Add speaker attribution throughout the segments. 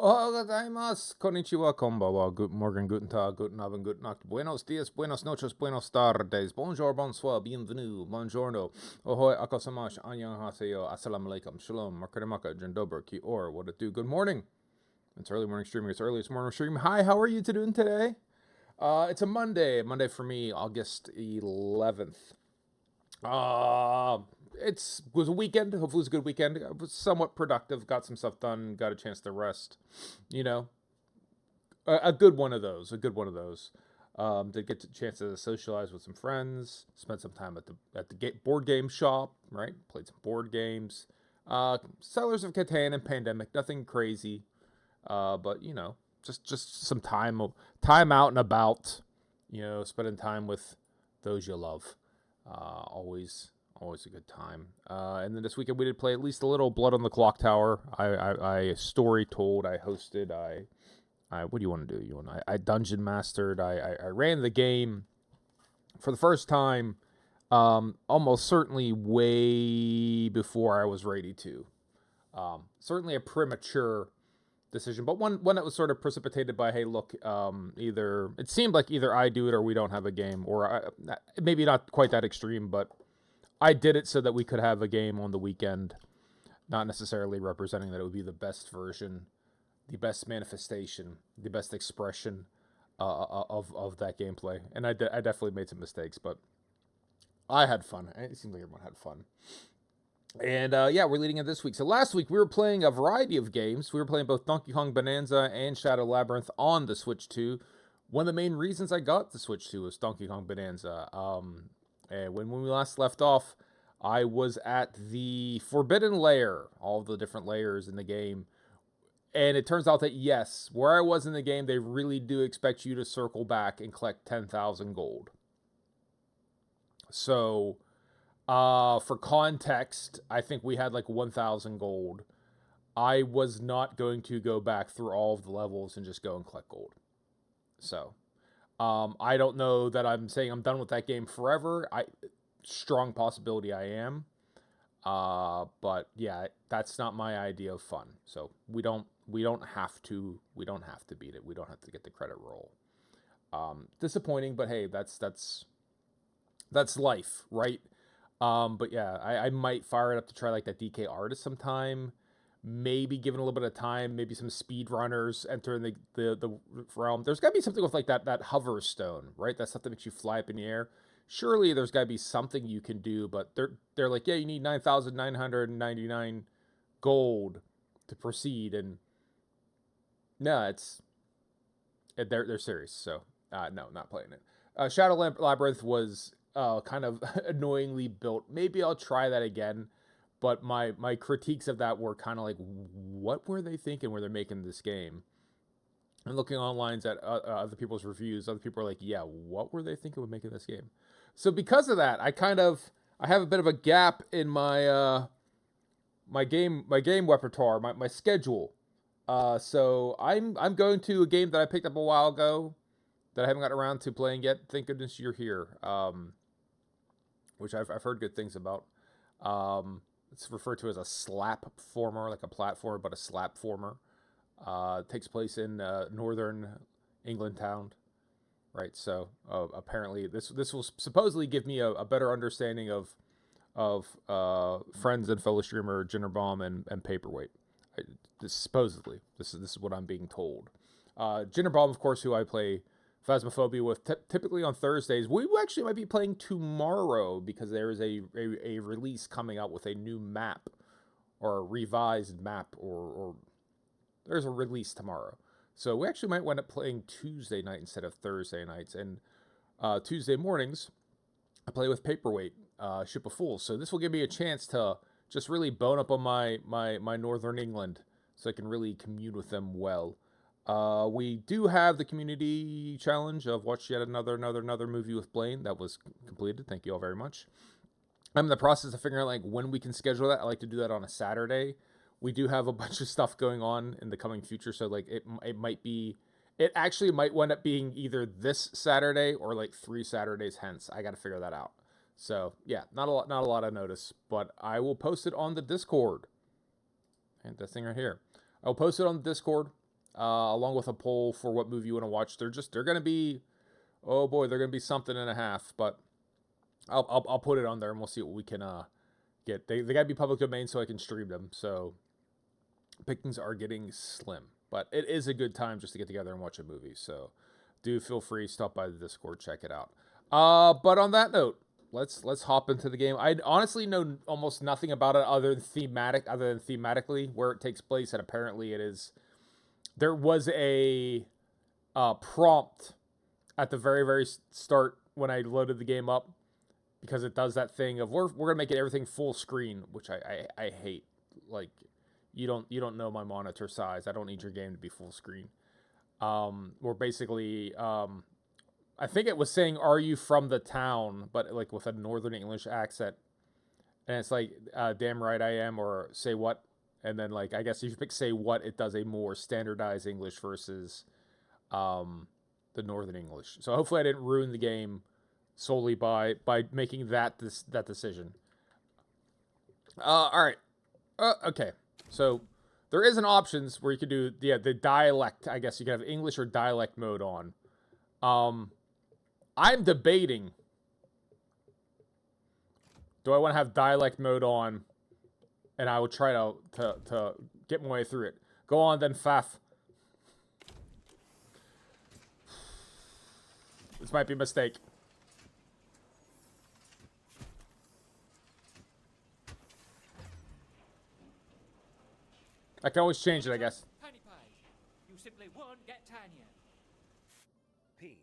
Speaker 1: Oha gozaimasu, konnichiwa, konbanwa, guten Morgen, guten Tag, guten Abend, guten Nacht, buenos dias, buenas noches, buenos tardes, bonjour, bonsoir, bienvenue, buongiorno, ahoy, akosamash, annyeonghaseyo, assalamu alaikum, shalom, markaramaka, jendober, ki or, what it do, good morning. It's early morning streaming, it's earliest morning stream. Hi, how are you doing today? It's a Monday for me, August 11th. It was a weekend. Hopefully, it was a good weekend. It was somewhat productive. Got some stuff done. Got a chance to rest. You know, a good one of those. A good one of those. To get a chance to socialize with some friends. Spent some time at the board game shop. Right. Played some board games. Sellers of Catan and Pandemic. Nothing crazy. But just some time out and about. Spending time with those you love. Always a good time. And then this weekend we did play at least a little Blood on the Clocktower. I story told. I hosted. I what do you want to do? I dungeon mastered. I ran the game for the first time. Almost certainly way before I was ready to. Certainly a premature decision, but one that was sort of precipitated by, hey, look, either it seemed like either I do it or we don't have a game, or maybe not quite that extreme, but I did it so that we could have a game on the weekend, not necessarily representing that it would be the best version, the best manifestation, the best expression of that gameplay. And I definitely made some mistakes, but I had fun. It seemed like everyone had fun. And yeah, we're leading in this week. So last week we were playing a variety of games. We were playing both Donkey Kong Bonanza and Shadow Labyrinth on the Switch 2. One of the main reasons I got the Switch 2 was Donkey Kong Bonanza. And when we last left off, I was at the Forbidden Lair, all the different layers in the game. And it turns out that, yes, where I was in the game, they really do expect you to circle back and collect 10,000 gold. So, for context, I think we had like 1,000 gold. I was not going to go back through all of the levels and just go and collect gold. So, I don't know that I'm saying I'm done with that game forever. Strong possibility I am. But yeah, that's not my idea of fun. So we don't have to beat it. We don't have to get the credit roll. Disappointing, but hey, that's life, right? But yeah, I might fire it up to try like that DK Artist sometime. Maybe given a little bit of time, maybe some speed runners enter in the realm. There's got to be something with like that hover stone, right? That stuff that makes you fly up in the air. Surely there's got to be something you can do, but they're like, yeah, you need 9,999 gold to proceed, and no, they're serious. So no, not playing it. Shadow Labyrinth was kind of annoyingly built. Maybe I'll try that again. But my critiques of that were kind of like, what were they thinking when they're making this game? And looking online at other people's reviews, other people are like, yeah, what were they thinking when making this game? So because of that, I have a bit of a gap in my my game repertoire, my schedule. So I'm going to a game that I picked up a while ago that I haven't got around to playing yet. Thank goodness you're here. Which I've heard good things about. It's referred to as a slap former, like a platform, but a slap former. Takes place in northern England town, right? So apparently this will supposedly give me a better understanding of friends and fellow streamer Jinnerbomb and Paperweight. Supposedly, this is what I'm being told. Jinnerbomb, of course, who I play Phasmophobia with typically on Thursdays. We actually might be playing tomorrow because there is a release coming out with a new map or a revised map, or there's a release tomorrow. So we actually might wind up playing Tuesday night instead of Thursday nights. And Tuesday mornings, I play with Paperweight, Ship of Fools. So this will give me a chance to just really bone up on my Northern England so I can really commune with them well. We do have the community challenge of watch yet another movie with Blaine. That was completed. Thank you all very much. I'm in the process of figuring out like when we can schedule that. I like to do that on a Saturday. We do have a bunch of stuff going on in the coming future, so like it actually might wind up being either this Saturday or like 3 Saturdays hence. I got to figure that out. So yeah, not a lot of notice, but I will post it on the Discord. And this thing right here, I'll post it on the Discord. along with a poll for what movie you want to watch. They're gonna be, oh boy, they're gonna be something and a half. But I'll put it on there and we'll see what we can get. They gotta be public domain so I can stream them. So pickings are getting slim, but it is a good time just to get together and watch a movie. So do feel free, stop by the Discord, check it out. But on that note, let's hop into the game. I honestly know almost nothing about it other than thematically where it takes place, and apparently it is. There was a prompt at the very start when I loaded the game up, because it does that thing of we're gonna make it everything full screen, which I hate. Like, you don't know my monitor size. I don't need your game to be full screen. We're basically I think it was saying, "Are you from the town?" But like with a Northern English accent, and it's like, "Damn right I am," or "Say what?" And then like I guess if you pick "Say what," it does a more standardized English versus the Northern English. So hopefully I didn't ruin the game solely by making that decision. All right, okay. So there is an options where you could do the dialect. I guess you could have English or dialect mode on. I'm debating. Do I want to have dialect mode on? And I will try to get my way through it. Go on then, Faf. This might be a mistake. I can always change it, I guess.
Speaker 2: Tiny pie. You simply won't get tinier.
Speaker 3: Peas.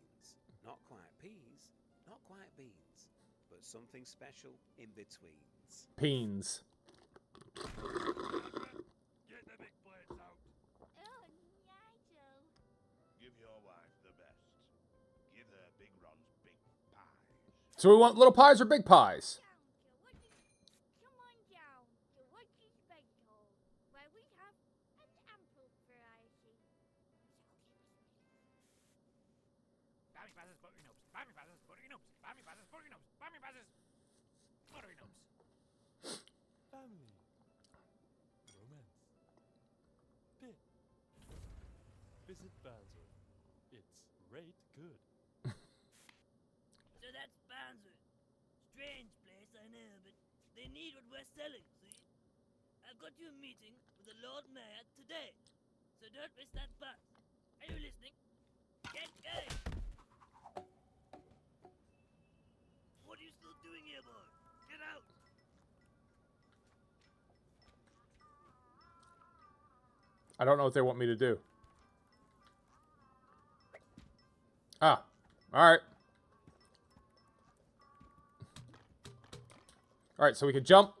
Speaker 3: Not quite peas, not quite beans, but something special in betweens.
Speaker 1: Peens.
Speaker 4: Get the big plates out.
Speaker 5: Oh, Nigel.
Speaker 4: Give your wife the best. Give her Big Ron's big pies.
Speaker 1: So we want little pies or big pies?
Speaker 5: Come on down to Woody's Bake Hall, where we have an ample variety.
Speaker 2: Bammy passes buttery nose. Bammy passes buttery nose. Bammy passes buttery nose. Bammy passes buttery nose.
Speaker 6: Family. Romance. Bit. Visit Bandsworth. It's rate good.
Speaker 7: So that's Bandsworth. Strange place, I know, but they need what we're selling, see? I've got you a meeting with the Lord Mayor today, so don't miss that bus. Are you listening? Get going! What are you still doing here, boy? Get out!
Speaker 1: I don't know what they want me to do. Ah, all right. All right, so we can jump.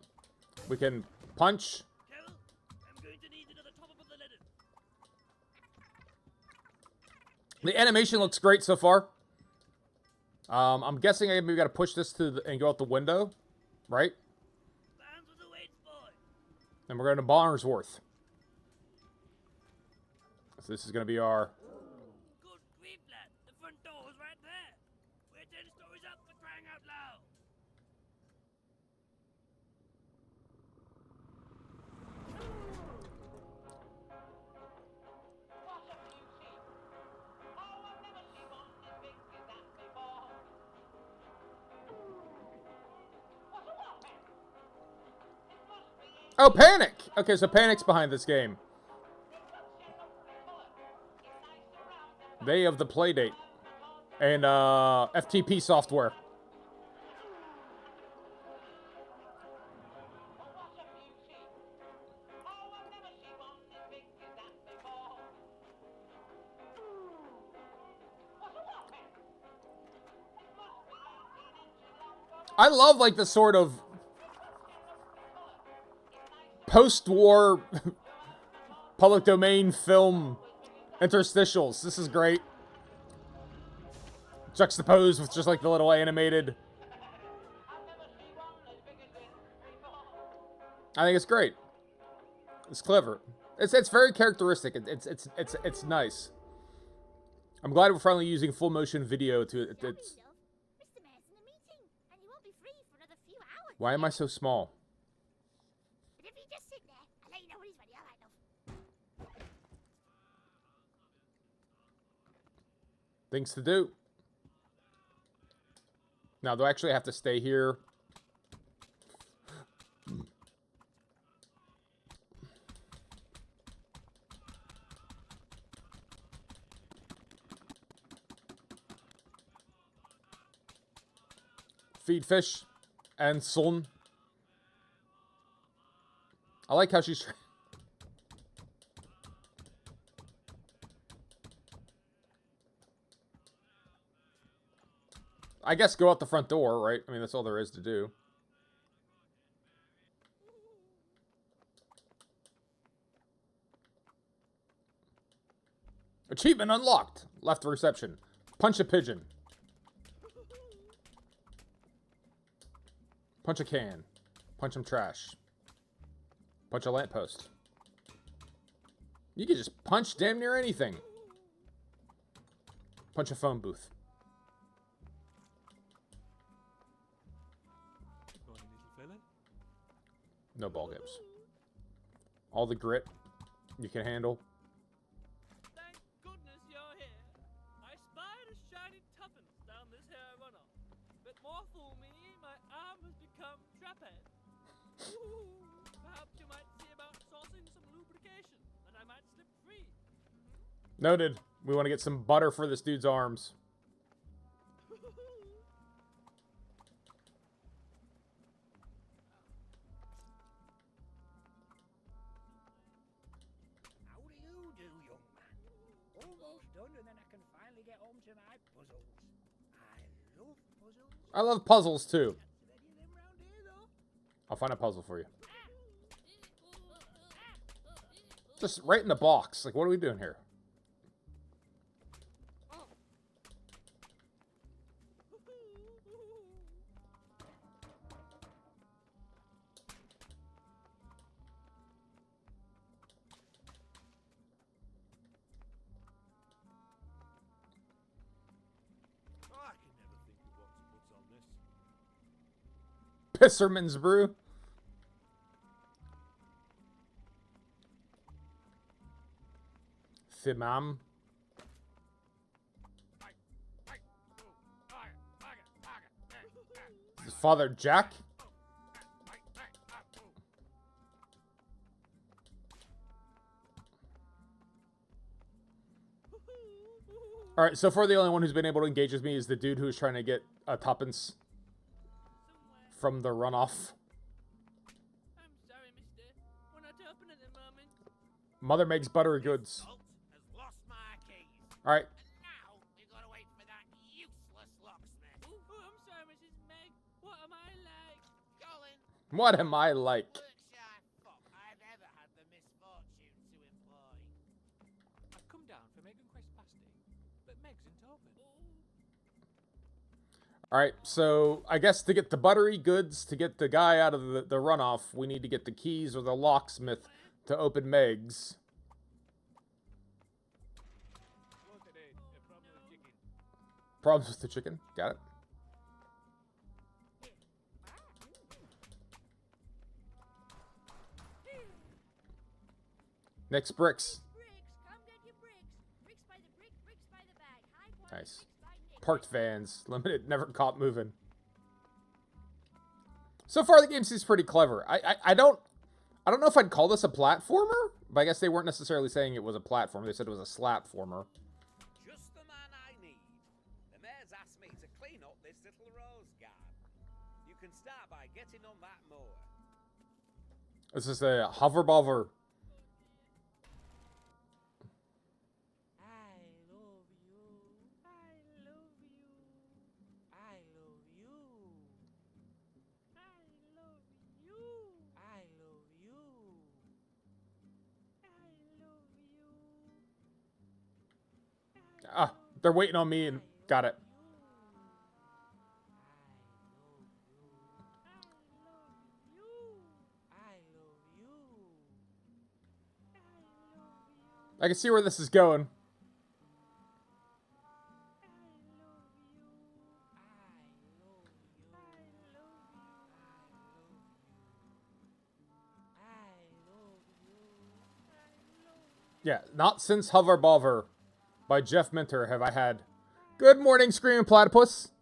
Speaker 1: We can punch.
Speaker 7: Carol, I'm going to need another top up of the letter.
Speaker 1: The animation looks great so far. I'm guessing I maybe got to push this and go out the window, right?
Speaker 7: Bandsworth awaits, boy.
Speaker 1: And we're going to Barnesworth. So this is going to be our...
Speaker 7: Good grief, lad. The front door is right there. We're 10 stories up for crying out loud.
Speaker 1: Oh, Panic! Okay, so Panic's behind this game. They have the Playdate. And FTP software. I love, like, the sort of post-war public domain film interstitials. This is great. Juxtaposed with just, like, the little animated... I think it's great. It's clever. It's very characteristic. It's nice. I'm glad we're finally using full motion video to...
Speaker 5: Sorry, love. Mr. Mayor's in a meeting, and he won't be free for another few hours.
Speaker 1: Why am I so small?
Speaker 5: But if you just sit there, I'll let you know when he's ready. All right, love.
Speaker 1: Things to do. Now, do I actually have to stay here? Feed fish and son. I like how she's... I guess go out the front door, right? I mean, that's all there is to do. Achievement unlocked. Left reception. Punch a pigeon. Punch a can. Punch some trash. Punch a lamppost. You can just punch damn near anything. Punch a phone booth.
Speaker 6: Morning, little fella.
Speaker 1: No ball games. All the grit you can handle.
Speaker 7: Thank goodness you're here. I spied a shiny tuppence down this here runoff. But more fool me, my arm has become trapeze. Perhaps you might see about sourcing some lubrication, and I might slip free.
Speaker 1: Noted. We want to get some butter for this dude's arms.
Speaker 2: How do you do, young man? Almost done, and then I can finally get home to my puzzles. I love puzzles.
Speaker 1: I love puzzles too.
Speaker 2: Can't see many of them round here, though.
Speaker 1: I'll find a puzzle for you. Just right in the box. Like, what are we doing here?
Speaker 6: I can never think of what to put on this.
Speaker 1: Pisserman's brew. Thimam. His father Jack. Alright, so far the only one who's been able to engage with me is the dude who's trying to get a tuppence from the runoff.
Speaker 7: I'm sorry, mister. We're not open at the moment.
Speaker 1: Mother makes buttery goods.
Speaker 3: Salt has lost my keys.
Speaker 1: Alright,
Speaker 3: And now we've got to wait for that useless locksmith.
Speaker 7: Oh, I'm sorry, Mrs. Meg. What am I like?
Speaker 3: Colin,
Speaker 1: what am I like?
Speaker 3: Berkshire fop I've ever had the misfortune to employ.
Speaker 2: I've come down for Megan Quest pasty, but Meg's isn't open.
Speaker 1: Alright, so I guess to get the buttery goods, to get the guy out of the runoff, we need to get the keys or the locksmith to open Meg's.
Speaker 2: Hello today. A problem with chicken.
Speaker 1: Problems with the chicken. Got it. Next, bricks.
Speaker 5: Bricks, come get your bricks. Bricks by the brick, bricks by the bag. High quality
Speaker 1: Nice.
Speaker 5: bricks by Nick.
Speaker 1: Parked vans. Limited, never caught moving. So far, the game seems pretty clever. I don't know if I'd call this a platformer, but I guess they weren't necessarily saying it was a platform. They said it was a slapformer.
Speaker 3: Just the man I need. The mayor's asked me to clean up this little rose garden. You can start by getting on that mower.
Speaker 1: This is a hover bother.
Speaker 7: I love you. I love you. I love you. I love you. I love you. I love you.
Speaker 1: Ah, they're waiting on me and got it. I can see where this is going. Yeah, not since Hover Bother by Jeff Minter have I had Good morning, Screaming Platypus.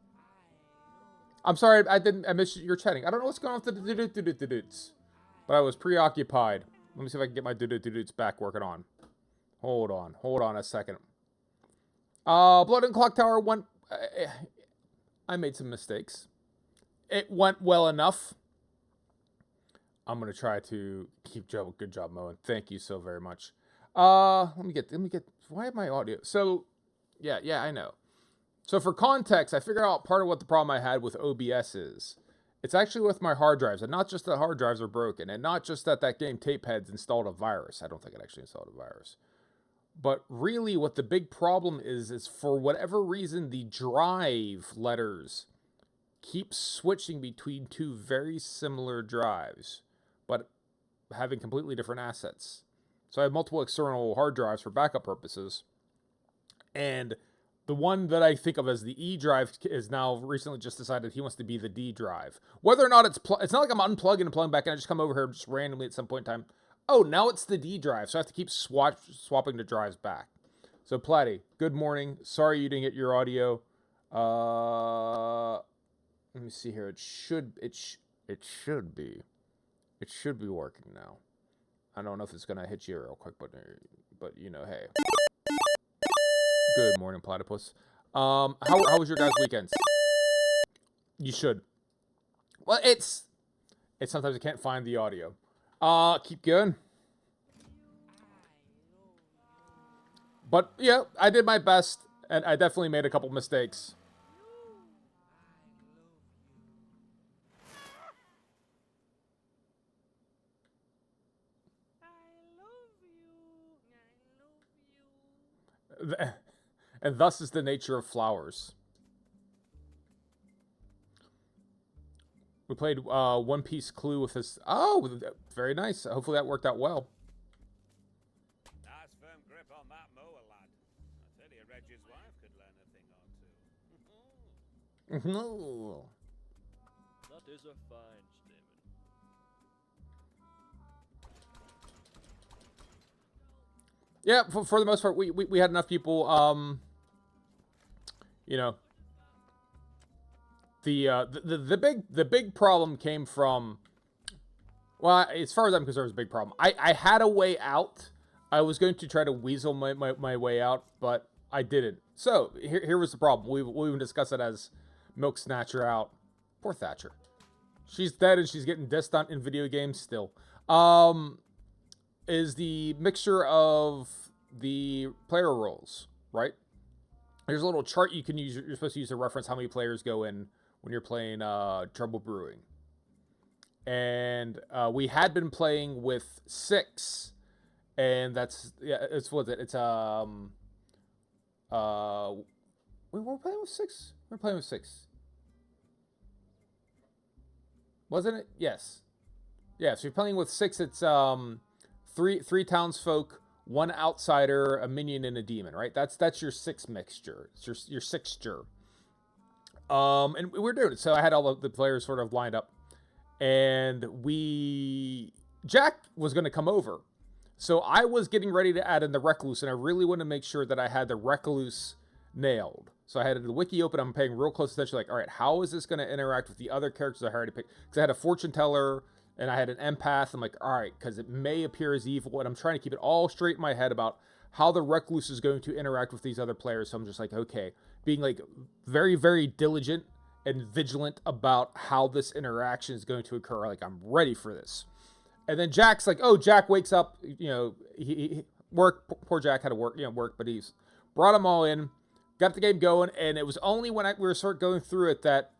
Speaker 1: I'm sorry, I missed your chatting. I don't know what's going on with the dudes, but I was preoccupied. Let me see if I can get my dudes back working on. Hold on a second. Blood and Clock Tower went. I made some mistakes. It went well enough. I'm gonna try to keep good job, Moen. Thank you so very much. Let me get. Why am my audio? So, yeah, I know. So for context, I figured out part of what the problem I had with OBS is. It's actually with my hard drives, and not just that hard drives are broken, and not just that game Tapeheads installed a virus. I don't think it actually installed a virus. But really, what the big problem is for whatever reason, the drive letters keep switching between two very similar drives, but having completely different assets. So I have multiple external hard drives for backup purposes, and the one that I think of as the E drive is now recently just decided he wants to be the D drive. Whether or not it's not like I'm unplugging and plugging back in. I just come over here just randomly at some point in time. Oh, now it's the D drive, so I have to keep swapping the drives back. So Platty, good morning. Sorry you didn't get your audio. Let me see here. It should be working now. I don't know if it's gonna hit you real quick, but you know, hey. Good morning, Platypus. How was your guys' weekends? You should. Well, it's sometimes I can't find the audio. Keep going. But yeah, I did my best, and I definitely made a couple mistakes. And thus is the nature of flowers. We played One Piece Clue with this. Oh, very nice. Hopefully that worked out well.
Speaker 3: Nice firm grip on that mower, lad. I tell you, Reggie's wife could learn a thing or two.
Speaker 1: No.
Speaker 6: That is a fine statement.
Speaker 1: Yeah, for the most part, we had enough people. You know, the big problem came from. Well, as far as I'm concerned, it was a big problem. I had a way out. I was going to try to weasel my way out, but I didn't. So here was the problem. We even discussed it as Milk Snatcher out. Poor Thatcher. She's dead and she's getting dissed on in video games still. Is the mixture of the player roles, right? There's a little chart you can use. You're supposed to use to reference how many players go in when you're playing Trouble Brewing. And we had been playing with 6, and that's it's what is it? It's we were playing with 6. We were playing with 6, wasn't it? Yes. Yeah. So you're playing with 6. It's three townsfolk, 1 outsider, a minion, and a demon. Right. That's your 6 mixture. It's your 6-ture. And we're doing it. So I had all of the players sort of lined up. And Jack was going to come over. So I was getting ready to add in the Recluse, and I really wanted to make sure that I had the Recluse nailed. So I had the wiki open. I'm paying real close attention. Like, all right, how is this going to interact with the other characters I already picked? Because I had a fortune teller, and I had an empath. I'm like, all right, because it may appear as evil, and I'm trying to keep it all straight in my head about how the Recluse is going to interact with these other players. So I'm just like, okay, being like very, very diligent and vigilant about how this interaction is going to occur. Like, I'm ready for this. And then Jack's like, oh, Jack wakes up, you know, he poor Jack had to work, but he's brought them all in, got the game going, and it was only when we were sort of going through it that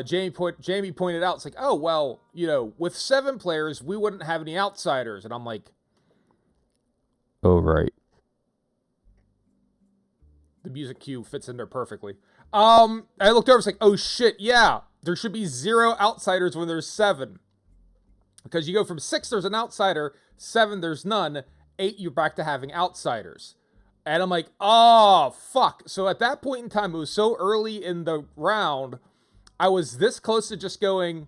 Speaker 1: Jamie pointed out, it's like, oh, well, you know, with 7 players, we wouldn't have any outsiders. And I'm like, oh, right. The music cue fits in there perfectly. I looked over, it's like, oh shit, yeah, there should be 0 outsiders when there's 7. Because you go from 6, there's an outsider, 7, there's none, 8, you're back to having outsiders. And I'm like, oh, fuck. So at that point in time, it was so early in the round, I was this close to just going,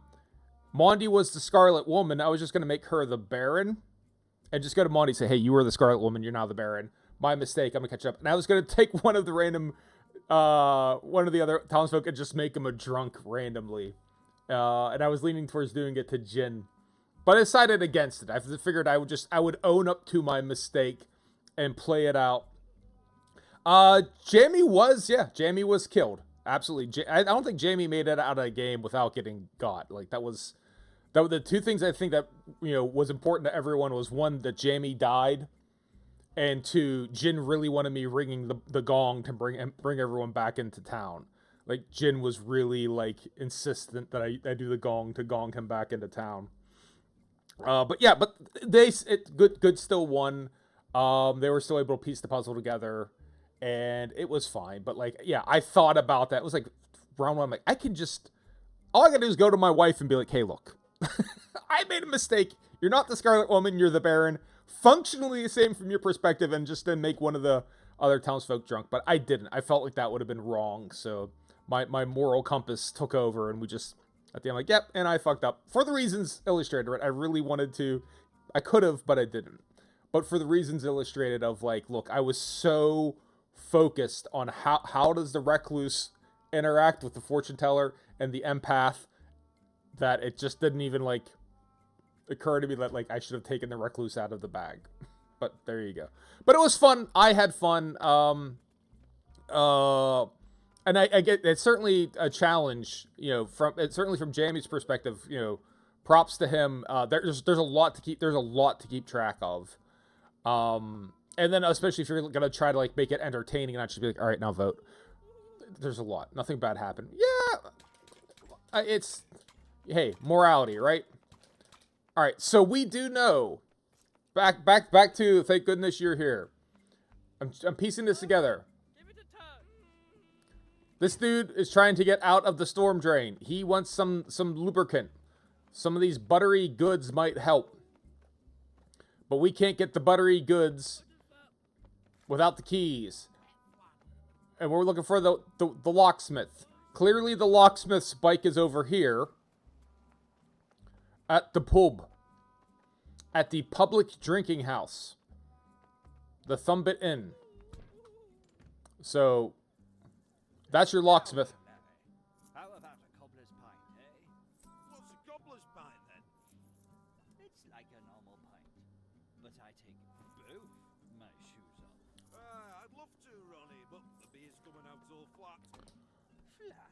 Speaker 1: Mondi was the Scarlet Woman, I was just going to make her the Baron, and just go to Mondi and say, hey, you were the Scarlet Woman, you're now the Baron. My mistake, I'm going to catch up. And I was going to take one of the random one of the other townsfolk and just make him a drunk randomly. And I was leaning towards doing it to Jin, but I decided against it. I figured I would own up to my mistake and play it out. Jamie was killed. Absolutely. I don't think Jamie made it out of the game without getting got. Like that was the two things I think that, was important to everyone was, one, that Jamie died, and two, Jin really wanted me ringing the gong to bring everyone back into town. Like Jin was really like insistent that I do the gong to gong him back into town. But good still won. They were still able to piece the puzzle together, and it was fine. But like, yeah, I thought about that. It was like round one. I'm like, all I gotta do is go to my wife and be like, hey, look, I made a mistake. You're not the Scarlet Woman. You're the Baron. Functionally the same from your perspective, and just then make one of the other townsfolk drunk. But I didn't. I felt like that would have been wrong. So my moral compass took over, and we just, at the end, like, yep, and I fucked up. For the reasons illustrated, right? I really wanted to. I could have, but I didn't. But for the reasons illustrated of, like, look, I was so focused on how does the recluse interact with the fortune teller and the empath that it just didn't even, like, occur to me that, like, I should have taken the recluse out of the bag. But there you go. But it was fun. I had fun. And I get, it's certainly a challenge, certainly from Jamie's perspective, props to him. There's a lot to keep track of. And then especially if you're going to try to, like, make it entertaining and not just be like, all right, now vote. There's a lot. Nothing bad happened. Yeah. Hey, morality, right? All right. So we do know, back to, thank goodness you're here. I'm piecing this together.
Speaker 7: Give it a turn.
Speaker 1: This dude is trying to get out of the storm drain. He wants some lubricant. Some of these buttery goods might help. But we can't get the buttery goods without the keys. And we're looking for the locksmith. Clearly the locksmith's bike is over here. At the pub. At the public drinking house. The Thumbit Inn. So, that's your locksmith.
Speaker 3: How about a cobbler's pint, eh?
Speaker 4: What's a cobbler's pint then?
Speaker 3: It's like a normal pint, but I take both my shoes off.
Speaker 4: I'd love to, Ronnie, but the beer's coming out all flat.
Speaker 3: Flat?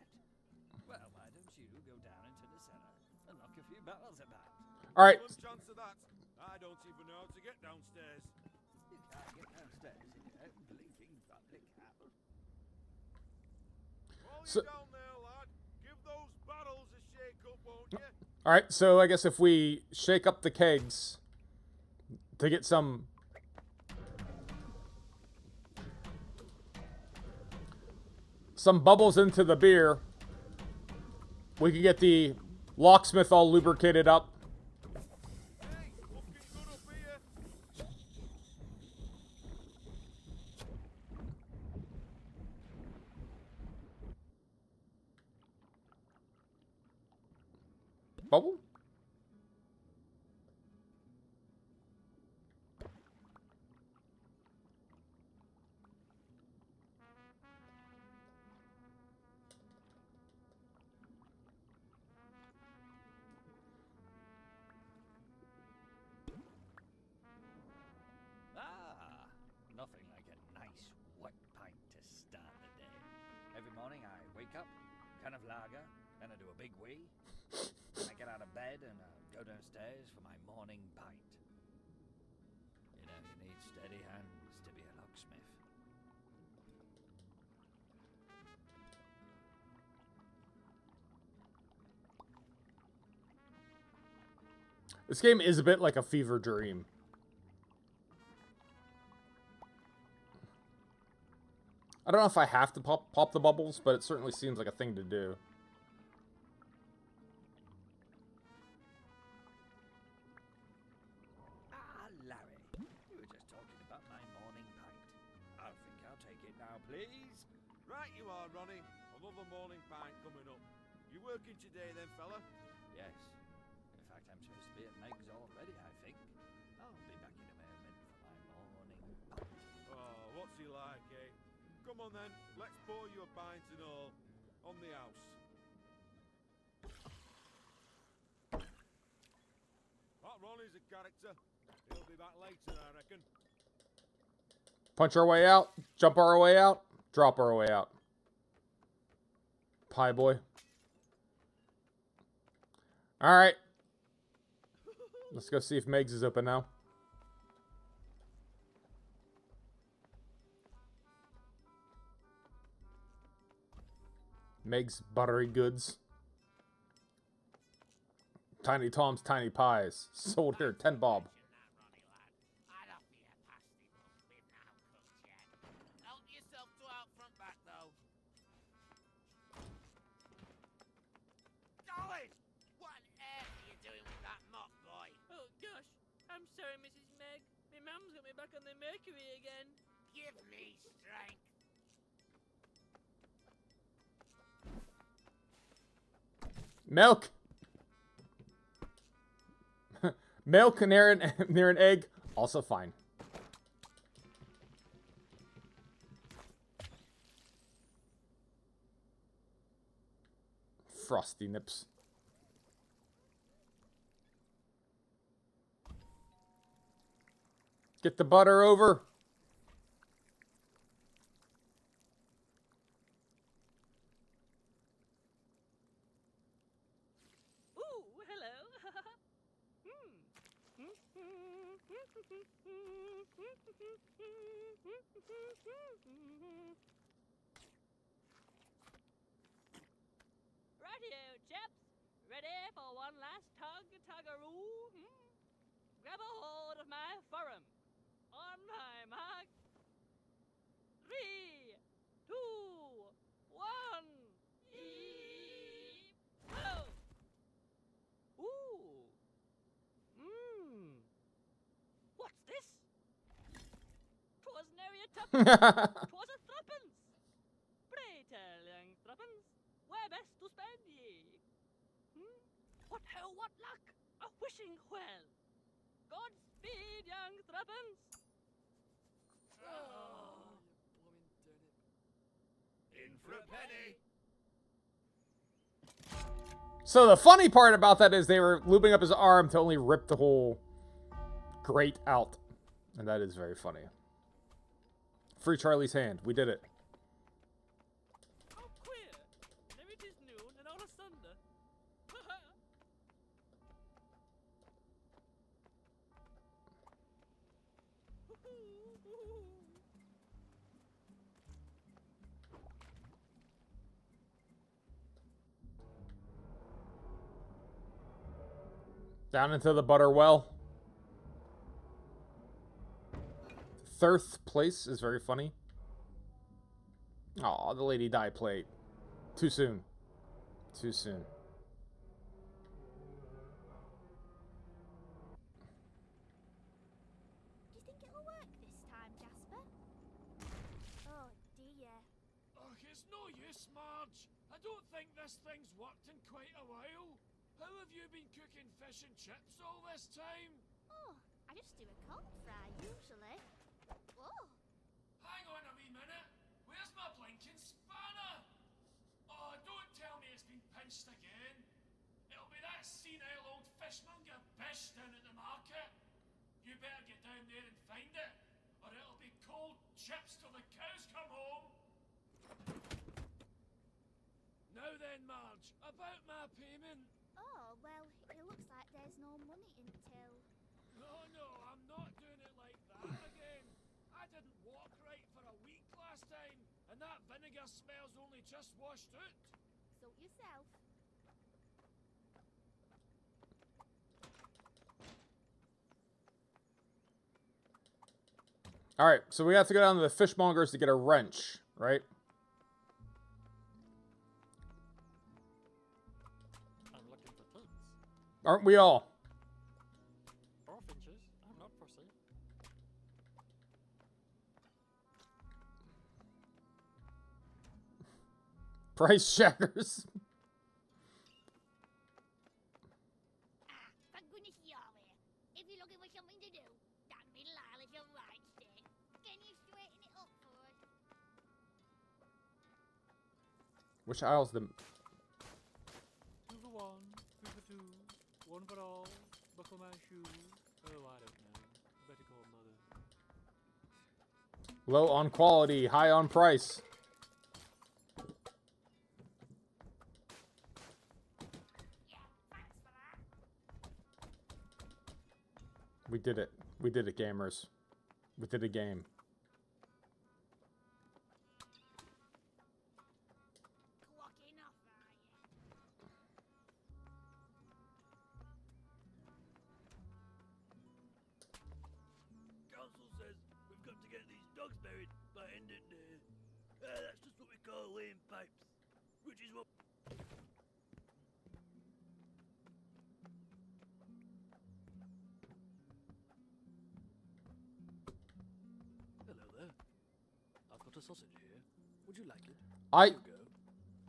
Speaker 3: Well, why don't you go down into the cellar and knock a few barrels about?
Speaker 1: All right.
Speaker 4: One chance of that. I don't even know how to get downstairs.
Speaker 3: You can't get downstairs in your own blinking public house.
Speaker 4: While
Speaker 1: So-
Speaker 4: you're down there, lad, give those barrels a shake up, won't you?
Speaker 1: All right, so I guess if we shake up the kegs to get some bubbles into the beer, we can get the locksmith all lubricated up.
Speaker 4: Hey, looking good up here.
Speaker 1: Bubble?
Speaker 3: Ah, nothing like a nice white pint to start the day. Every morning I wake up, kind of lager, then I do a big wee. I get out of bed and go downstairs for my morning pint. You need steady hands to be a locksmith.
Speaker 1: This game is a bit like a fever dream. I don't know if I have to pop the bubbles, but it certainly seems like a thing to do.
Speaker 3: Ah, Larry, you were just talking about my morning pint. I think I'll take it now, please.
Speaker 4: Right you are, Ronnie. Another morning pint coming up. You working today then, fella?
Speaker 3: Yes. In fact, I'm supposed to be at Meg's already, I think. I'll be back in a moment for my morning pint.
Speaker 4: Oh, what's he like, eh?
Speaker 8: Come on then, let's pour you a pint and all. On the house. Hot Ronnie's a character. He'll be back later, I reckon.
Speaker 1: Punch our way out. Jump our way out. Drop our way out. Pie boy. Alright. Let's go see if Meg's is open now. Meg's buttery goods. Tiny Tom's Tiny Pies. Sold here, 10 bob.
Speaker 2: I'd offer you a pasty, but we've now cooked yet. Help yourself to out front back, though. Dolly! What on earth are you doing with that mop, boy?
Speaker 7: Oh, gosh. I'm sorry, Mrs. Meg. My mum's got me back on the Mercury again.
Speaker 2: Give me strength.
Speaker 1: Milk! Milk near an egg, also fine. Frosty Nips. Get the butter over.
Speaker 7: Ooh, hello. Rightio, chaps. Ready for one last tug-tuggaroo? Grab a hold of my forum. On my mark. 3, 2, 1. Go! Ooh. What's this? 'Twas nary a tuppence. 'Twas a threepence. Pray tell, young threepence, where best to spend ye? What ho, what luck? A wishing well. Godspeed, young threepence. Oh.
Speaker 4: In for a penny.
Speaker 1: So the funny part about that is they were looping up his arm to only rip the whole grate out. And that is very funny. Free Charlie's hand. We did it.
Speaker 7: How queer. Now it is noon and all asunder.
Speaker 1: Down into the butter well. Thirth place is very funny. Aw, the Lady Di plate. Too soon. Too soon.
Speaker 5: Do you think it'll work this time, Jasper? Oh dear.
Speaker 6: Oh, it's no use, Marge. I don't think this thing's worked in quite a while. How have you been cooking fish and chips all this time?
Speaker 5: Oh, I just do a cold fry usually. Oh,
Speaker 6: Hang on a wee minute. Where's my blinking spanner? Oh, don't tell me it's been pinched again. It'll be that senile old fishmonger Bish down at the market. You better get down there and find it, or it'll be cold chips till the cows come home. Now then, Marge, about my payment.
Speaker 5: oh well, it looks like there's no money until.
Speaker 6: No, I'm not doing it like that again. I didn't walk right for a week last time, and that vinegar smell's only just washed out.
Speaker 5: Suit yourself.
Speaker 1: Alright, so we have to go down to the fishmongers to get a wrench, right?
Speaker 9: I'm looking for pigs.
Speaker 1: Aren't we all?
Speaker 9: Orphanages? I'm not for sale.
Speaker 1: Price checkers.
Speaker 5: Ah, thank goodness you're here. If you're looking for something to do, that middle aisle is your right stick. Can you straighten it up for us?
Speaker 1: Which aisle's the...
Speaker 9: 2 for 1, 3 for 2, 1 for all, buckle my shoe. Oh, I don't know. Better call mother.
Speaker 1: Low on quality, high on price. We did it. We did it, gamers. We did a game.
Speaker 5: Clocking off, are you?
Speaker 7: Council says we've got to get these dogs buried by end of day. That's just what we call laying pipes. Which is what... Hello there. I've got a sausage here. Would you like it?
Speaker 1: I...
Speaker 7: Here you go.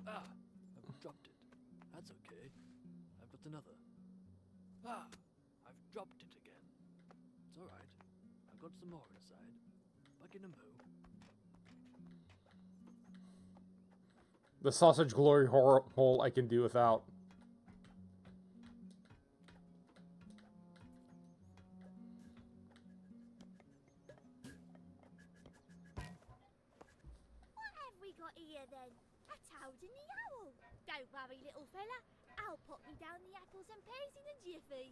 Speaker 7: Ah, I've dropped it. That's okay. I've got another. Ah, I've dropped it again. It's alright. I've got some more inside. Back in a mo.
Speaker 1: The sausage glory hole I can do without.
Speaker 5: What have we got here then? A toad and the owl. Don't worry, little fella. I'll pop me down the apples and pears in a jiffy.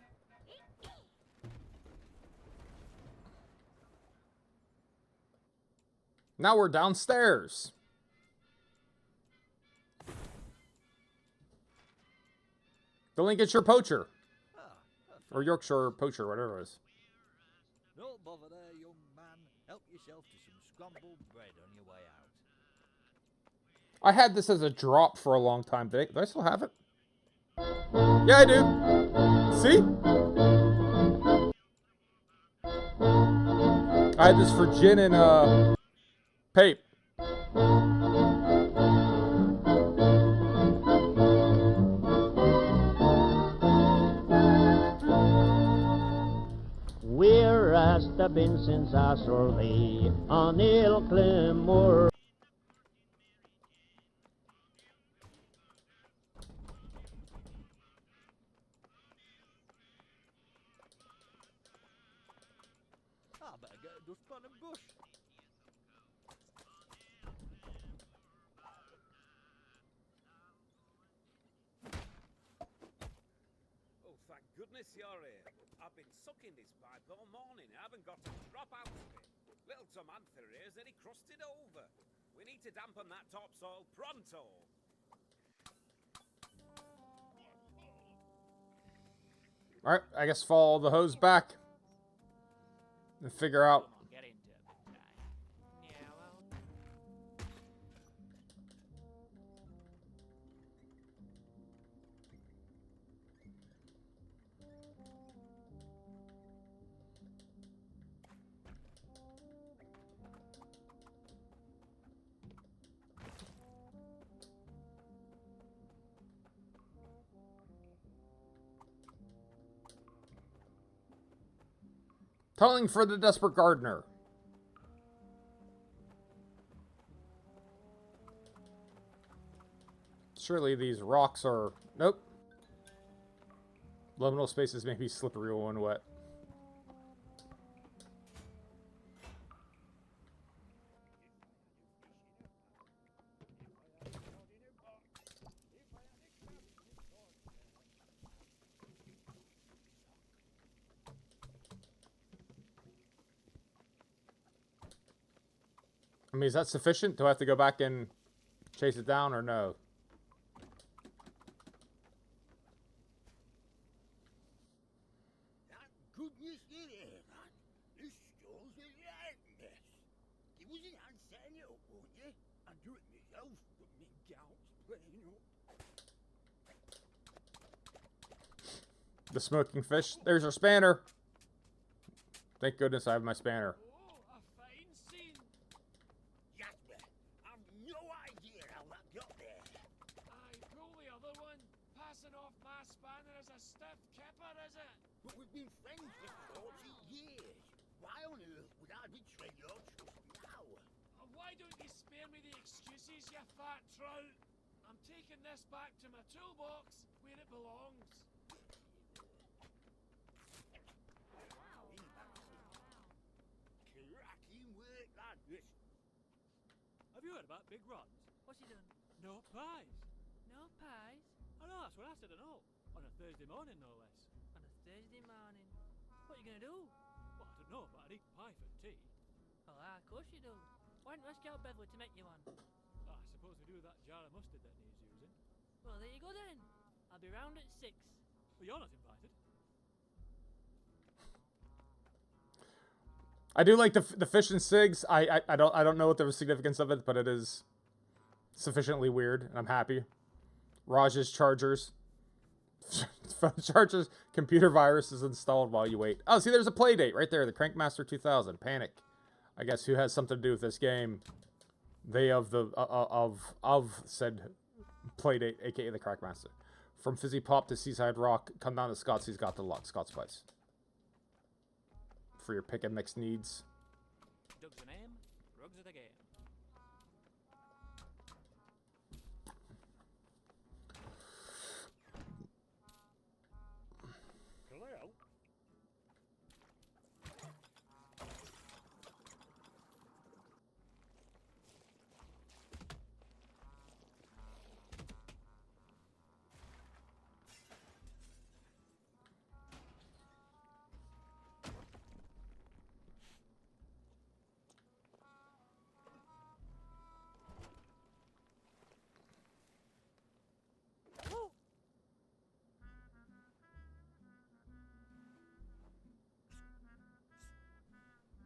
Speaker 1: Now we're downstairs. The Lincolnshire Poacher. Or Yorkshire Poacher, whatever it is.
Speaker 3: No bother there, young man. Help yourself to some scrambled bread on your way out.
Speaker 1: I had this as a drop for a long time. Do I still have it? Yeah, I do. See? I had this for gin and, Pape.
Speaker 10: Where hast thou been since I saw thee on Ilkley Moor?
Speaker 3: I better get a dustpan and brush.
Speaker 8: Oh, thank goodness you're here. I've been sucking this pipe all morning. I haven't got a drop out of it. Little Samantha here said he crusted over. We need to dampen that topsoil pronto.
Speaker 1: Alright, I guess follow the hose back. And figure out.
Speaker 9: Come on, get into it, big guy. Yeah, well.
Speaker 1: Tunneling for the Desperate Gardener. Surely these rocks are... Nope. Liminal spaces may be slippery when wet. I mean, is that sufficient? Do I have to go back and chase it down or no?
Speaker 2: Thank goodness you're here, man. This store's a right mess. You wasn't hand setting it up, won't you? I'd do it myself, but me gout's playing up.
Speaker 1: The smoking fish. There's our spanner. Thank goodness I have my spanner.
Speaker 6: Oh, a fine scene.
Speaker 2: Jasper, I've no idea how that got there.
Speaker 6: Aye, pull the other one. Passing off my spanner as a stiff kipper, is it?
Speaker 2: But we've been friends for 40 years. Why on earth would I betray your trust now?
Speaker 6: Why don't you spare me the excuses, you fat trout? I'm taking this back to my toolbox where it belongs.
Speaker 2: Cracking work, lad. Yes.
Speaker 9: Have you heard about Big Ron?
Speaker 7: What's he done?
Speaker 9: No pies.
Speaker 7: No pies?
Speaker 9: I know, that's what I said and all. On a Thursday morning, no less.
Speaker 7: On a Thursday morning. What are you gonna do?
Speaker 9: Well, I don't know, but I'd eat pie for tea.
Speaker 7: Oh, of course you do. Why don't you ask out Beverly to make you one?
Speaker 9: I suppose we do with that jar of mustard that needs using.
Speaker 7: Well, there you go then. I'll be round at 6.
Speaker 9: But you're not invited.
Speaker 1: I do like the fish and cigs. I don't know what the significance of it, but it is sufficiently weird, and I'm happy. Raj's chargers. Chargers computer virus is installed while you wait. Oh, see, there's a play date right there. The Crankmaster 2000. Panic. I guess who has something to do with this game? They of the of said play date, aka the Crankmaster. From Fizzy Pop to Seaside Rock, come down to Scottsy's got the lot. Scott Spice. For your pick and mix needs.
Speaker 9: Doug's the name, rugs are the game.
Speaker 2: Hello?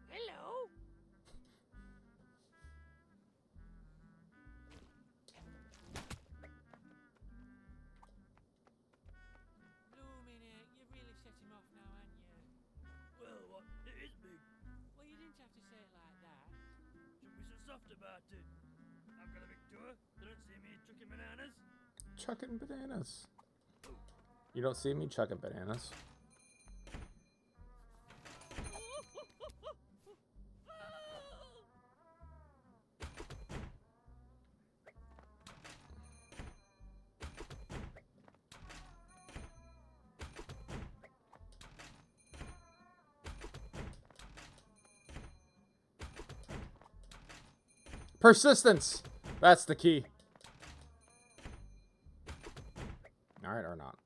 Speaker 7: Hello?
Speaker 9: Lumina, you've really set him off now, haven't you?
Speaker 7: Well, what? It is big.
Speaker 9: Well, you didn't have to say it like that.
Speaker 7: Shouldn't be so soft about it. I've got a big tour. They don't see me chucking bananas.
Speaker 1: Chucking bananas. You don't see me chucking bananas. Persistence. That's the key. All right, or not.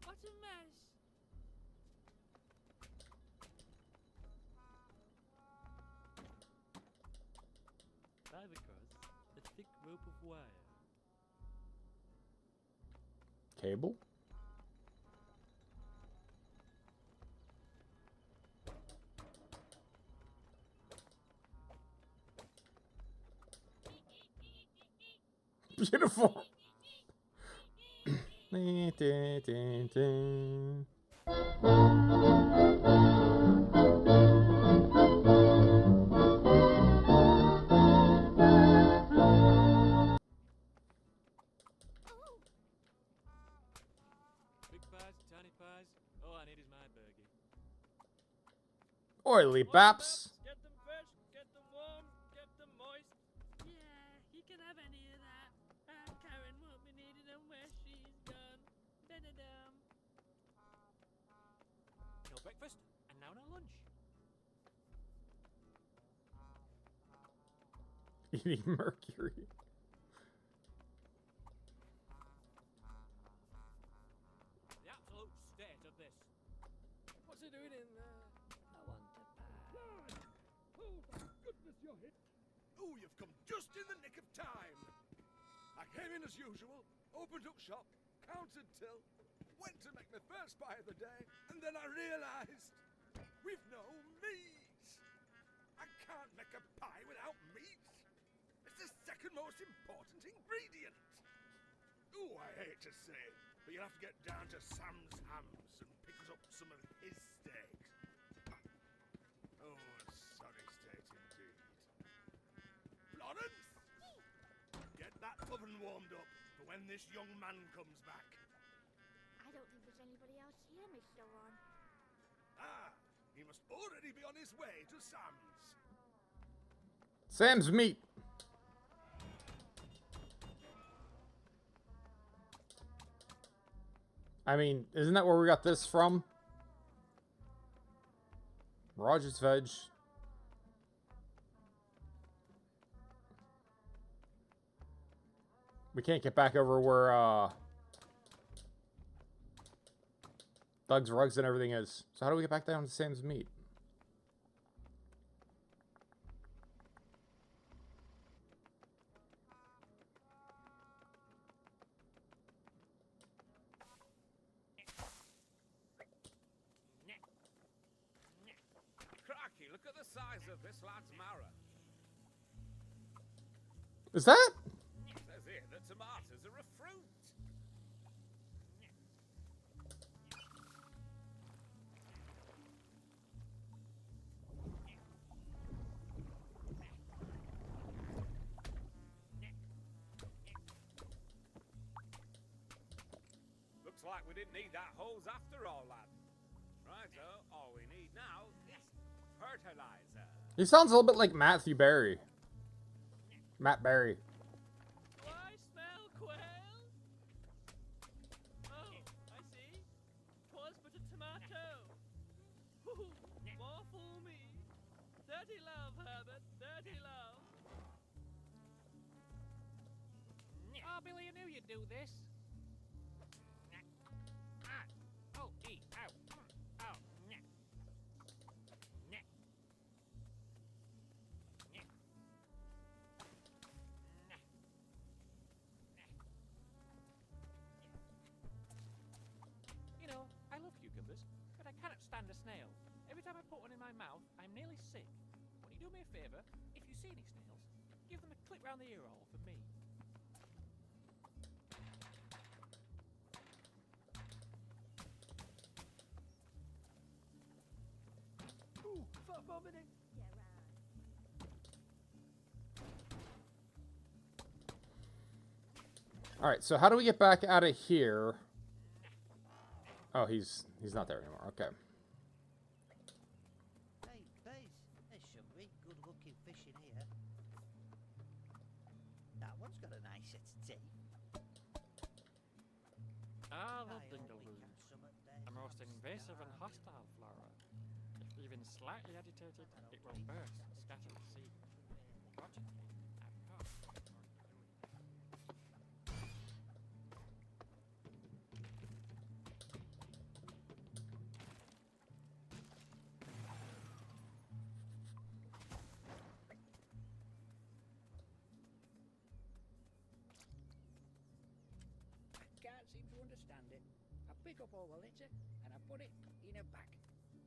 Speaker 7: What a mess.
Speaker 9: Because a thick rope of wire.
Speaker 1: Cable. Beautiful.
Speaker 9: Big pies, tiny pies. All I need is my burger.
Speaker 1: Oily baps.
Speaker 7: Get them fresh, get them warm, get them moist. Yeah, you can have any of that. Karen won't be needed them where she's gone. Da-da-dum.
Speaker 9: No breakfast, and now no lunch.
Speaker 1: Eating mercury.
Speaker 9: The absolute state of this.
Speaker 7: What's he doing in there? I want a pie.
Speaker 2: Oh, thank goodness you're here. Oh, you've come just in the nick of time. I came in as usual, opened up shop, counted till, went to make my first pie of the day, and then I realised we've no meat. I can't make a pie without meat. It's the second most important ingredient. Ooh, I hate to say it, but you'll have to get down to Sam's Hams and pick us up some of his steaks. Oh, a sorry state indeed. Florence! Get that oven warmed up for when this young man comes back.
Speaker 5: I don't think there's anybody else here, Mr. Ron.
Speaker 2: Ah, he must already be on his way to Sam's.
Speaker 1: Sam's meat. I mean, isn't that where we got this from? Rogers Veg. We can't get back over where Doug's Rugs and everything is. So how do we get back down to Sam's Meat?
Speaker 8: Cracky, look at the size of this lad's marrow.
Speaker 1: Is that?
Speaker 8: It says here that tomatoes are a fruit. Looks like we didn't need that hose after all, lad. Righto, all we need now is fertilizer.
Speaker 1: He sounds a little bit like Matthew Berry. Matt Berry.
Speaker 7: Do I smell quail? Oh, I see. 'Twas but a tomato. Ooh, more for me. 30 love, Herbert. 30 love.
Speaker 9: Oh, Billy, I knew you'd do this. Oh, eat, ow. Oh, nyeh. Nyeh. Nyeh. You know, I love cucumbers, but I cannot stand a snail. Every time I put one in my mouth, I'm nearly sick. Will you do me a favour? If you see any snails, give them a clip round the ear hole for me.
Speaker 7: Ooh, fuck vomiting.
Speaker 1: Alright, so how do we get back out of here? Oh, he's not there anymore. Okay.
Speaker 11: Hey, Bez, there's some really good-looking fish in here. That one's got a nice set of teeth.
Speaker 9: Ah, the
Speaker 11: I only
Speaker 9: dinglewoos.
Speaker 11: catch some at their
Speaker 9: A most
Speaker 11: house
Speaker 9: invasive and
Speaker 11: garden.
Speaker 9: hostile flora. If even slightly agitated, it will burst and scatter the seed. Fortunately, I've caught one or two.
Speaker 12: I can't seem to understand it. I pick up all the litter and I put it in a bag.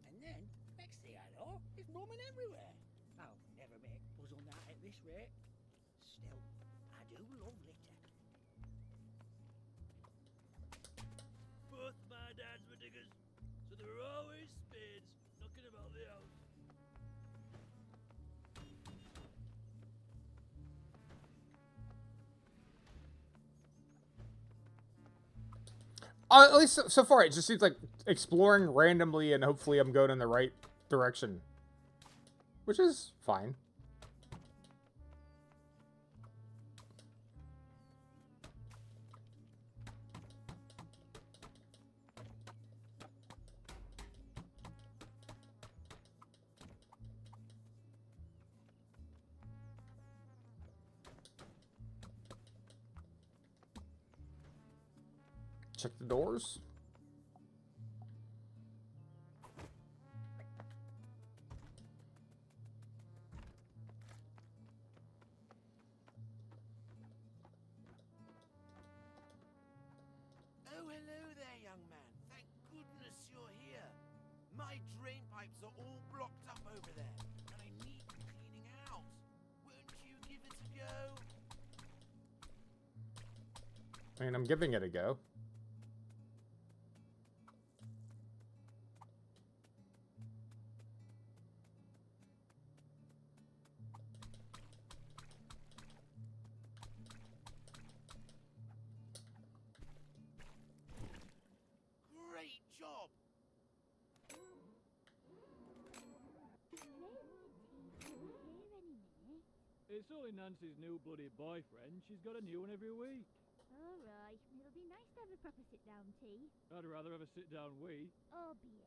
Speaker 12: And then, next thing I know, it's blooming everywhere. I'll never make puzzle night at this rate. Still, I do love litter.
Speaker 7: Both my dads were diggers, so there were always spades knocking about the house.
Speaker 1: At least so far, it just seems like exploring randomly, and hopefully I'm going in the right direction. Which is fine. Check the doors.
Speaker 11: Oh, hello there, young man. Thank goodness you're here. My drain pipes are all blocked up over there, and I need them cleaning out. Won't you give it a go?
Speaker 1: I mean, I'm giving it a go.
Speaker 11: Great job.
Speaker 9: It's only Nancy's new bloody boyfriend. She's got a new one every week.
Speaker 5: All right, it'll be nice to have a proper sit-down tea.
Speaker 9: I'd rather have a sit-down wee.
Speaker 5: Oh, behave.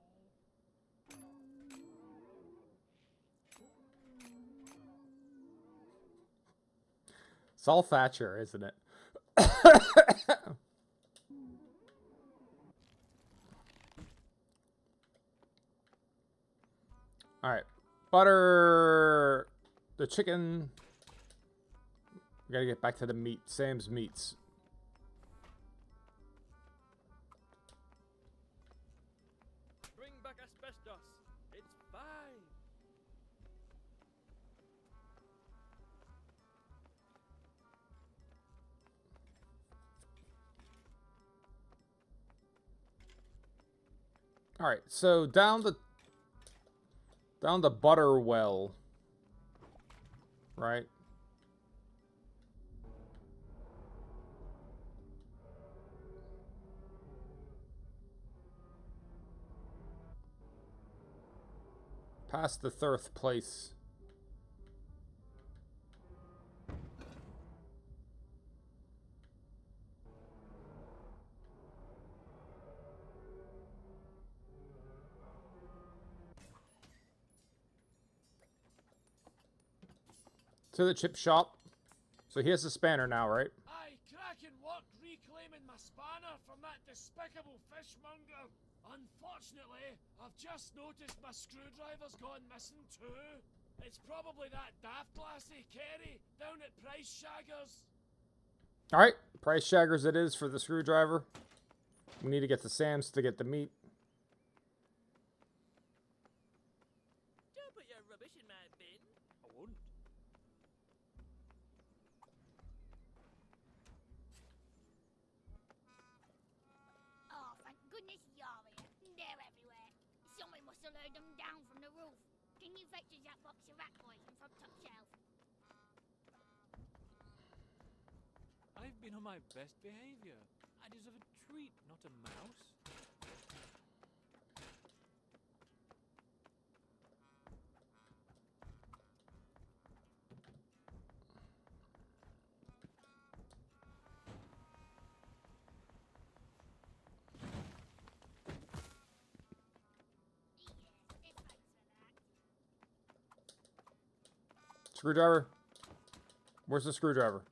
Speaker 1: It's all Thatcher, isn't it? All right, butter the chicken. We gotta get back to the meat. Sam's Meats.
Speaker 9: Bring back asbestos. It's fine.
Speaker 1: All right, so down the butter well, right? Past the Thirth place. To the chip shop. So here's the spanner now, right?
Speaker 6: Aye, cracking work reclaiming my spanner from that despicable fishmonger. Unfortunately, I've just noticed my screwdriver's gone missing too. It's probably that daft lassie, Kerry, down at Price Shaggers.
Speaker 1: Alright, Price Shaggers it is for the screwdriver. We need to get to Sam's to get the meat.
Speaker 7: Don't put your rubbish in my bin.
Speaker 9: I wouldn't.
Speaker 5: Oh, thank goodness you're here. They're everywhere. Someone must have lowered them down from the roof. Can you fetch us that box of rat poison from top shelf?
Speaker 9: I've been on my best behavior. I deserve a treat, not a mouse.
Speaker 1: Screwdriver. Where's the screwdriver?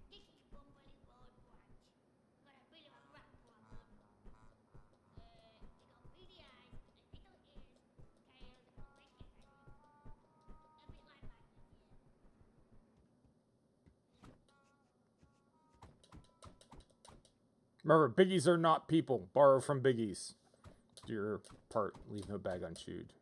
Speaker 5: This is Bumbley Road Branch. Got a bit of a rat problem. They got beady eyes, and little ears, tails, and bacon head. A bit like Magnus,
Speaker 1: Remember, biggies are not people. Borrow from biggies. Do your part. Leave no bag unchewed.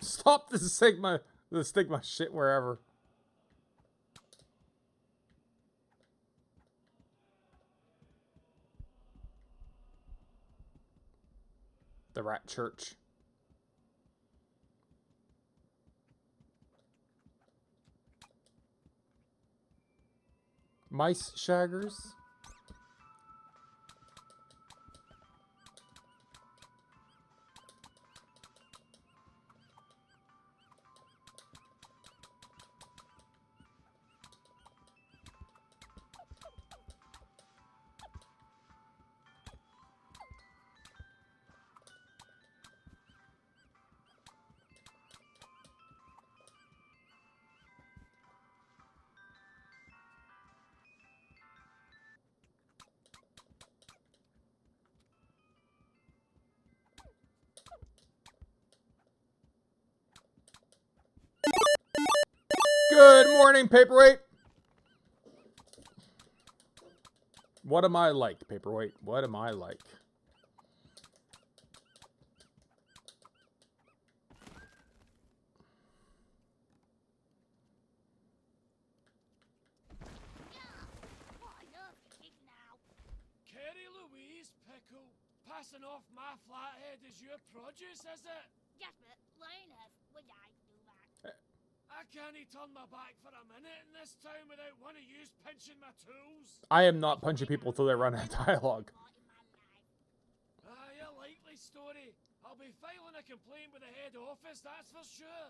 Speaker 1: Stop the stigma shit wherever. The Rat Church. Mice shaggers. Good morning, Paperweight. What am I like, Paperweight? What am I like?
Speaker 6: passing off my flathead as your produce, is it?
Speaker 5: Jasper, line up. Would I do that?
Speaker 6: I can't turn my back for a minute in this town without one of yous pinching my tools.
Speaker 1: I am not punching people till they run out of dialogue.
Speaker 6: A likely story. I'll be filing a complaint with the head office, that's for sure.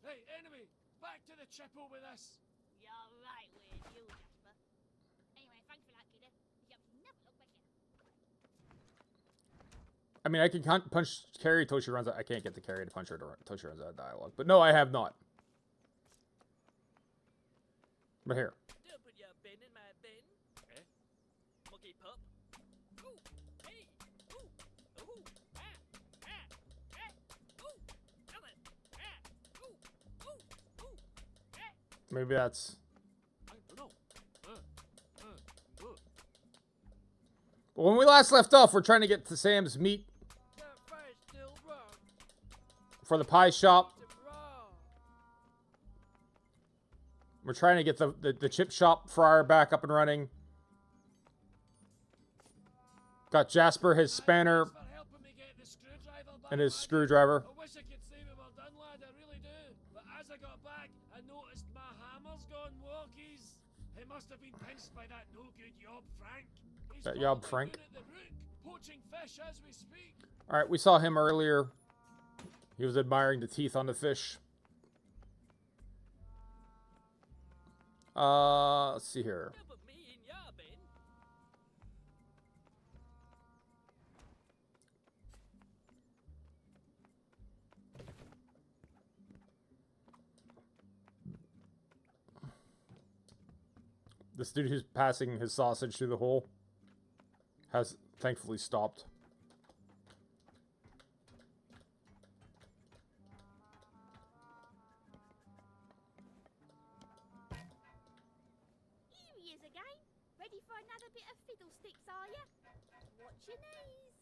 Speaker 6: Right, anyway, back to the chipple with this.
Speaker 5: You're right with you, Jasper. Anyway, thanks for that, kiddo. You never look back in.
Speaker 1: I mean, I can punch Carrie till she runs out. I can't get the Carrie to punch her till she runs out of dialogue. But no, I have not. But here.
Speaker 7: Don't put your bin in my bin.
Speaker 9: Eh?
Speaker 7: Monkey pup. Ooh, hey, ooh, ooh, ah, ah, ah, ooh, come on, ah, ooh, ooh, ooh, ah.
Speaker 1: Maybe that's...
Speaker 9: I don't know.
Speaker 1: But when we last left off, we're trying to get to Sam's meat
Speaker 7: That fire's still wrong.
Speaker 1: for the pie shop.
Speaker 7: It's wrong.
Speaker 1: We're trying to get the chip shop fryer back up and running. Got Jasper his spanner
Speaker 6: Thanks for helping me get the screwdriver back,
Speaker 1: and his
Speaker 6: lad.
Speaker 1: screwdriver.
Speaker 6: I wish I could say we were done, lad, I really do. But as I got back, I noticed my hammer's gone wonkies. He must have been pinched by that no-good yob Frank. He's
Speaker 1: That yob
Speaker 6: probably
Speaker 1: Frank?
Speaker 6: down at the brook, poaching fish as we speak.
Speaker 1: Alright, we saw him earlier. He was admiring the teeth on the fish. Let's see here.
Speaker 7: Don't put me in your bin.
Speaker 1: This dude who's passing his sausage through the hole has thankfully stopped.
Speaker 5: Here he is again. Ready for another bit of fiddlesticks, are ya? Watch your knees.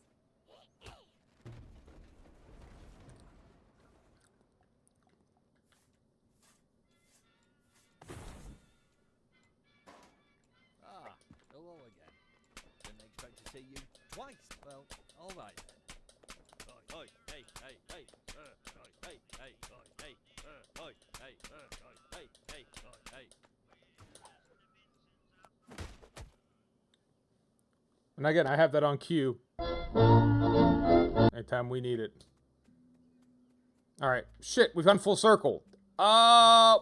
Speaker 3: Ah, hello again. Didn't expect to see you twice. Well, all right then. Oi, oi, hey, hey, hey, oi, hey, hey, oi, hey, oi, hey, oi, hey, hey, oi, hey.
Speaker 1: And again, I have that on cue. Anytime we need it. Alright. Shit, we've gone full circle.
Speaker 7: I'm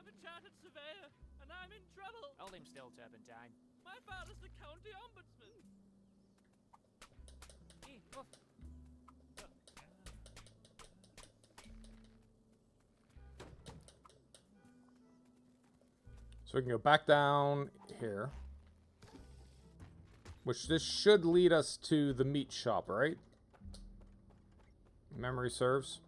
Speaker 7: a chartered surveyor, and I'm in trouble.
Speaker 9: Hold him still, Turpentine.
Speaker 7: My father's the county ombudsman.
Speaker 9: Hey, woof.
Speaker 1: So we can go back down here. Which this should lead us to the meat shop, right? Memory serves.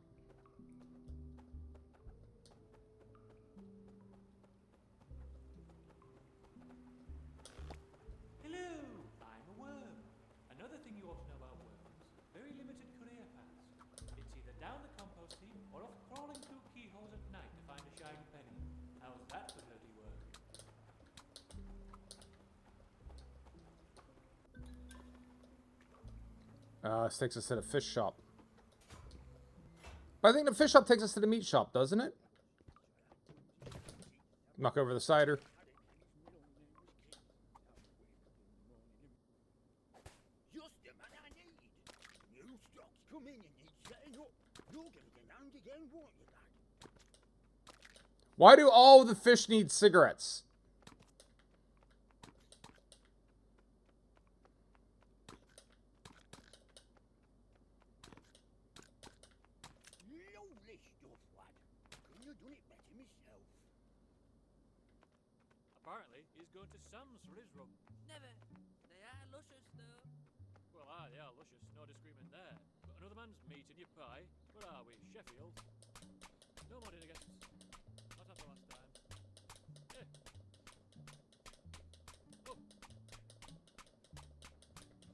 Speaker 13: Hello, I'm a worm. Another thing you ought to know about worms. Very limited career paths. It's either down the compost heap or off crawling through keyholes at night to find a shiny penny. How's that for dirty work?
Speaker 1: This takes us to the fish shop. But I think the fish shop takes us to the meat shop, doesn't it? Knock over the cider.
Speaker 11: Just the man I need. New stock's come in and needs setting up. You'll get it in hand again, won't you, lad?
Speaker 1: Why do all the fish need cigarettes?
Speaker 11: Lovely stuff, lad. Couldn't have done it better myself.
Speaker 9: Apparently, he's going to Sam's for his rum.
Speaker 7: Never. They are luscious, though.
Speaker 9: Well, they are luscious, no disagreement there. But another man's meat in your pie? Where are we? Sheffield? No more dinner guests. Not after last time. Eh. Oh.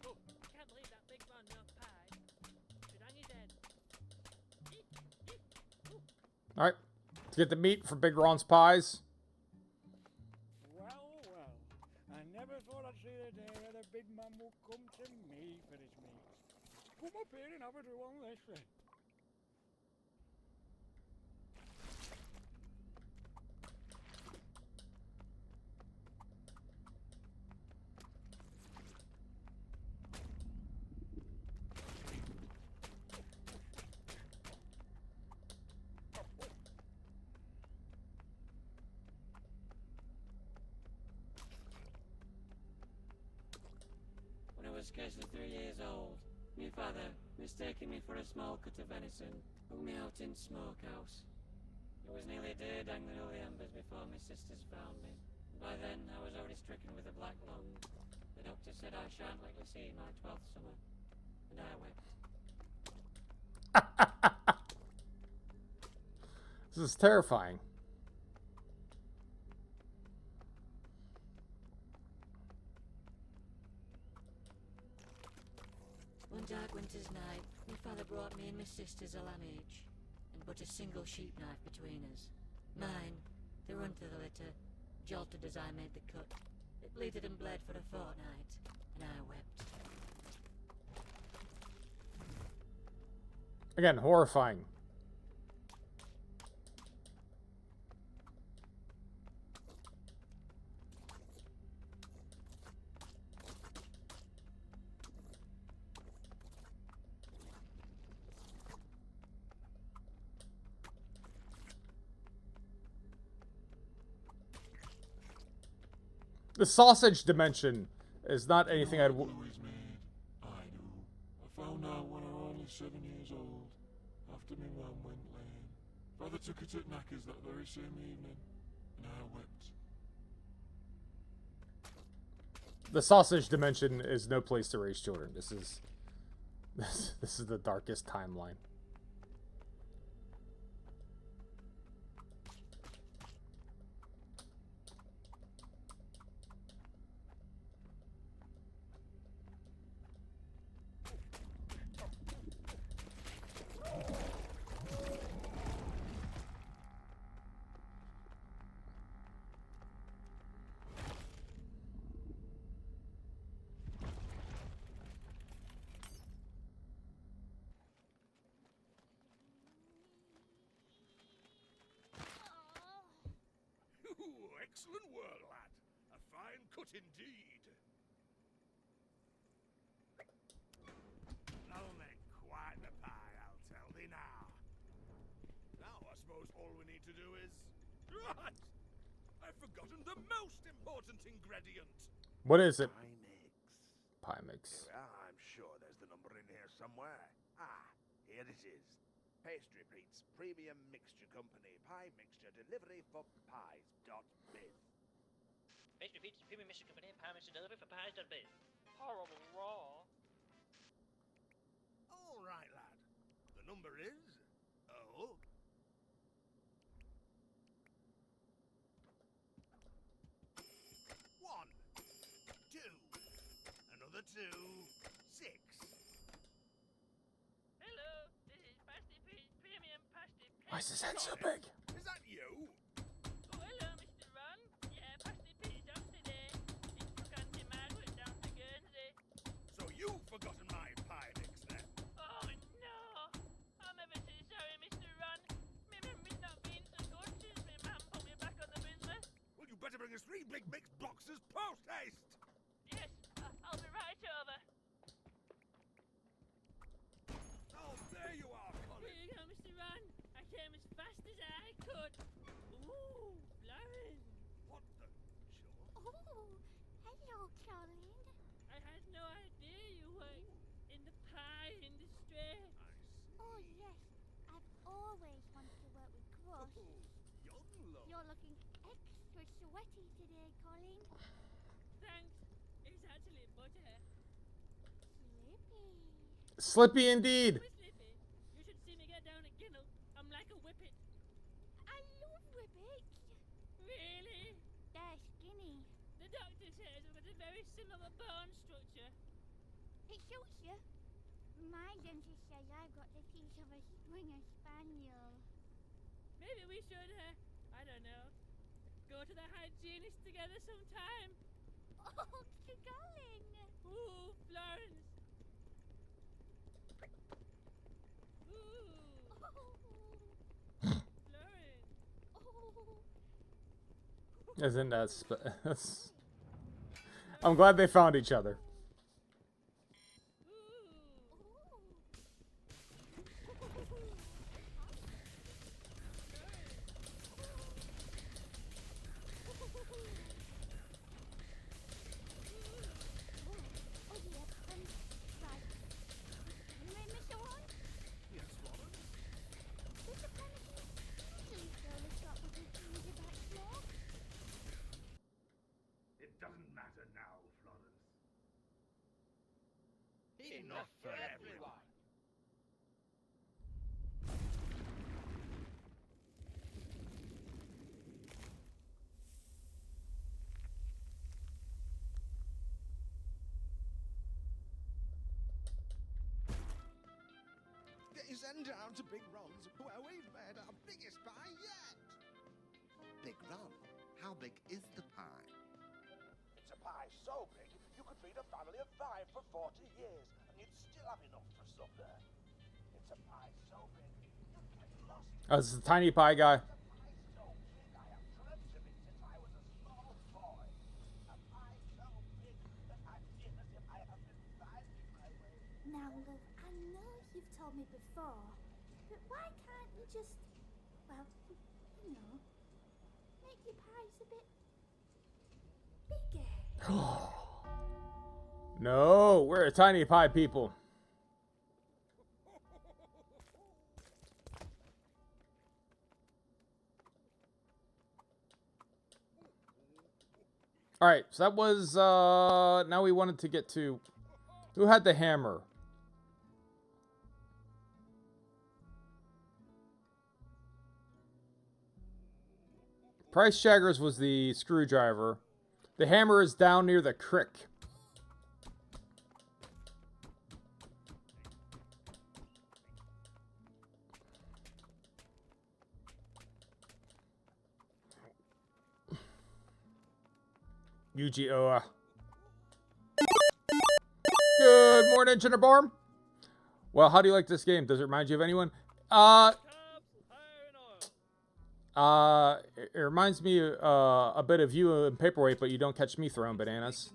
Speaker 9: Oh.
Speaker 7: I can't believe that big man no pie. Should hang his head.
Speaker 1: Alright. To get the meat for Big Ron's pies.
Speaker 12: Well, well. man will come to me for his meat. Come up here and have a do on this, eh?
Speaker 14: When I was scarcely 3 years old, my father, mistaking me for a small cut of venison, hung me out in smokehouse. It was nearly a day dangling over the embers before my sisters found me. By then, I was already stricken with a black lung. The doctor said I shan't likely see my 12th summer, and I wept.
Speaker 1: This is terrifying.
Speaker 14: One dark winter's night, my father brought me and my sisters a lamb each, and but a single sheep knife between us. Mine, to run to the litter, jolted as I made the cut. It bleeded and bled for a fortnight, and I wept.
Speaker 1: Again, horrifying. The sausage dimension is not anything I'd...
Speaker 15: I do. I found out when I was only 7 years old, after my mum went lame. Father took her to Knackers that very same evening, and I wept.
Speaker 1: The sausage dimension is no place to raise children. This is the darkest timeline.
Speaker 2: Ooh, excellent work, lad. A fine cut indeed. I'll make quite the pie, I'll tell thee now. Now I suppose all we need to do is... Right! I've forgotten the most important ingredient.
Speaker 1: What is it?
Speaker 4: Pie mix.
Speaker 1: Pie mix.
Speaker 4: I'm sure there's the number in here somewhere. Ah, here it is. Pastry Pete's Premium Mixture Company. Pie mixture delivery for pies.biz.
Speaker 16: Pastry Pete's Premium Mixture Company, pie mixture delivery for pies.biz. Horrible raw.
Speaker 2: All right, lad. The number is... Oh... 2. Another 2. 6.
Speaker 16: Hello, this is Pastry Pete's Premium Pastry Pete's.
Speaker 1: Why is his head so big?
Speaker 2: Is that you?
Speaker 16: Oh, hello, Mr. Ron. Yeah, Pastry Pete's off today. It's took Auntie Margaret down to Guernsey.
Speaker 2: So you've forgotten my pie mix then?
Speaker 16: Oh, no. I'm ever so sorry, Mr. Ron. My memory's not been so good since my mum put me back on the business.
Speaker 2: Well, you better bring us 3 big mixed boxes post haste.
Speaker 16: Yes, I'll be right over.
Speaker 2: Oh, there you are, Colin.
Speaker 16: Here you go, Mr. Ron. I came as fast as I could. Ooh, Lauren.
Speaker 2: What the... Sure.
Speaker 5: Oh, hello, Colin.
Speaker 16: I had no idea you were in the pie industry.
Speaker 5: Oh, yes. I've always wanted to work with Crush.
Speaker 2: Young love.
Speaker 5: You're looking extra sweaty today, Colin.
Speaker 16: Thanks. It's actually butter.
Speaker 5: Slippy.
Speaker 1: Slippy indeed.
Speaker 16: Miss Lippy, you should see me get down at Ginnell. I'm like a whippet.
Speaker 5: I love whippets.
Speaker 16: Really?
Speaker 5: They're skinny.
Speaker 16: The doctor says we've got a very similar bone structure.
Speaker 5: It suits you. My dentist says I've got the teeth of a Springer Spaniel.
Speaker 16: Maybe we should, I don't know, go to the hygienist together sometime.
Speaker 5: Oh, Colin.
Speaker 7: Ooh, Florence. Ooh. Florence.
Speaker 1: Isn't that I'm glad they found each other.
Speaker 4: It doesn't matter now, Florence.
Speaker 11: Enough for everyone.
Speaker 2: Gaze and down to Big Ron's, where we've made our biggest pie yet.
Speaker 11: Big Ron, how big is the pie?
Speaker 4: It's a pie so big you could feed a family of 5 for 40 years, and you'd still have enough for supper. It's a pie so big you'd get lost.
Speaker 1: Oh, this is the tiny pie guy.
Speaker 4: So big I have dreamt of it since I was a small boy. A pie so big that I feel as if I have been finding my way.
Speaker 5: Now, love, I know you've told me before, but why can't you just, well, you know, make your pies a bit bigger?
Speaker 1: No, we're a tiny pie people. All right, so that was now we wanted to get to who had the hammer. Price Jaggers was the screwdriver. The hammer is down near the crick. Yuji Oa. Good morning, Jinnerbarm. Well, how do you like this game? Does it remind you of anyone? It reminds me a bit of you in Paperweight, but you don't catch me throwing bananas.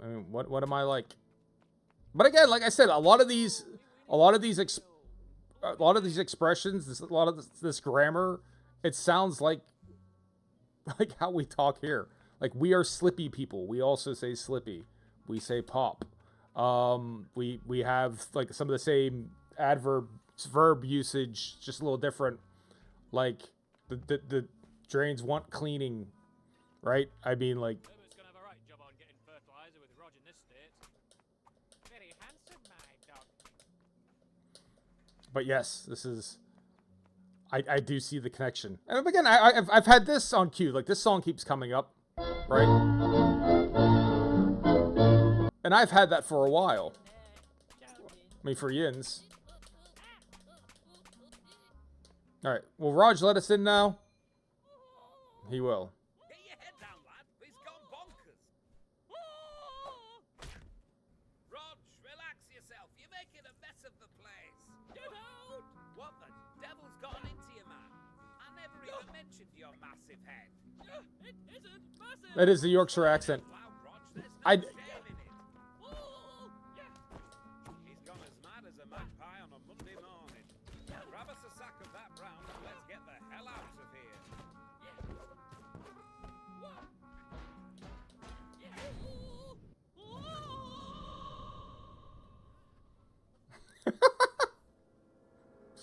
Speaker 1: I mean, what am I like? But again, like I said, a lot of these expressions, a lot of this grammar, it sounds like how we talk here. Like, we are slippy people. We also say slippy. We say pop. We have like some of the same verb usage, just a little different. Like the drains want cleaning, right? I mean, like.
Speaker 9: Herbert's gonna have a right job on getting fertilizer with Rog in this state. Very handsome, my dog.
Speaker 1: But yes, this is. I do see the connection, and again, I've had this on cue. Like, this song keeps coming up, right? And I've had that for a while. I mean, for yins. All right. Will Raj let us in now? He will.
Speaker 8: Get your head down, lad. He's gone bonkers. Rog, relax yourself. You're making a mess of the place. Get out! What the devil's gotten into you, man? I never even mentioned your massive head.
Speaker 7: It isn't massive.
Speaker 1: That is the Yorkshire accent.
Speaker 8: Wow, Rog, there's no shame in it. He's gone as mad as a magpie on a Monday morning. Grab us a sack of that brown and let's get the hell out of here.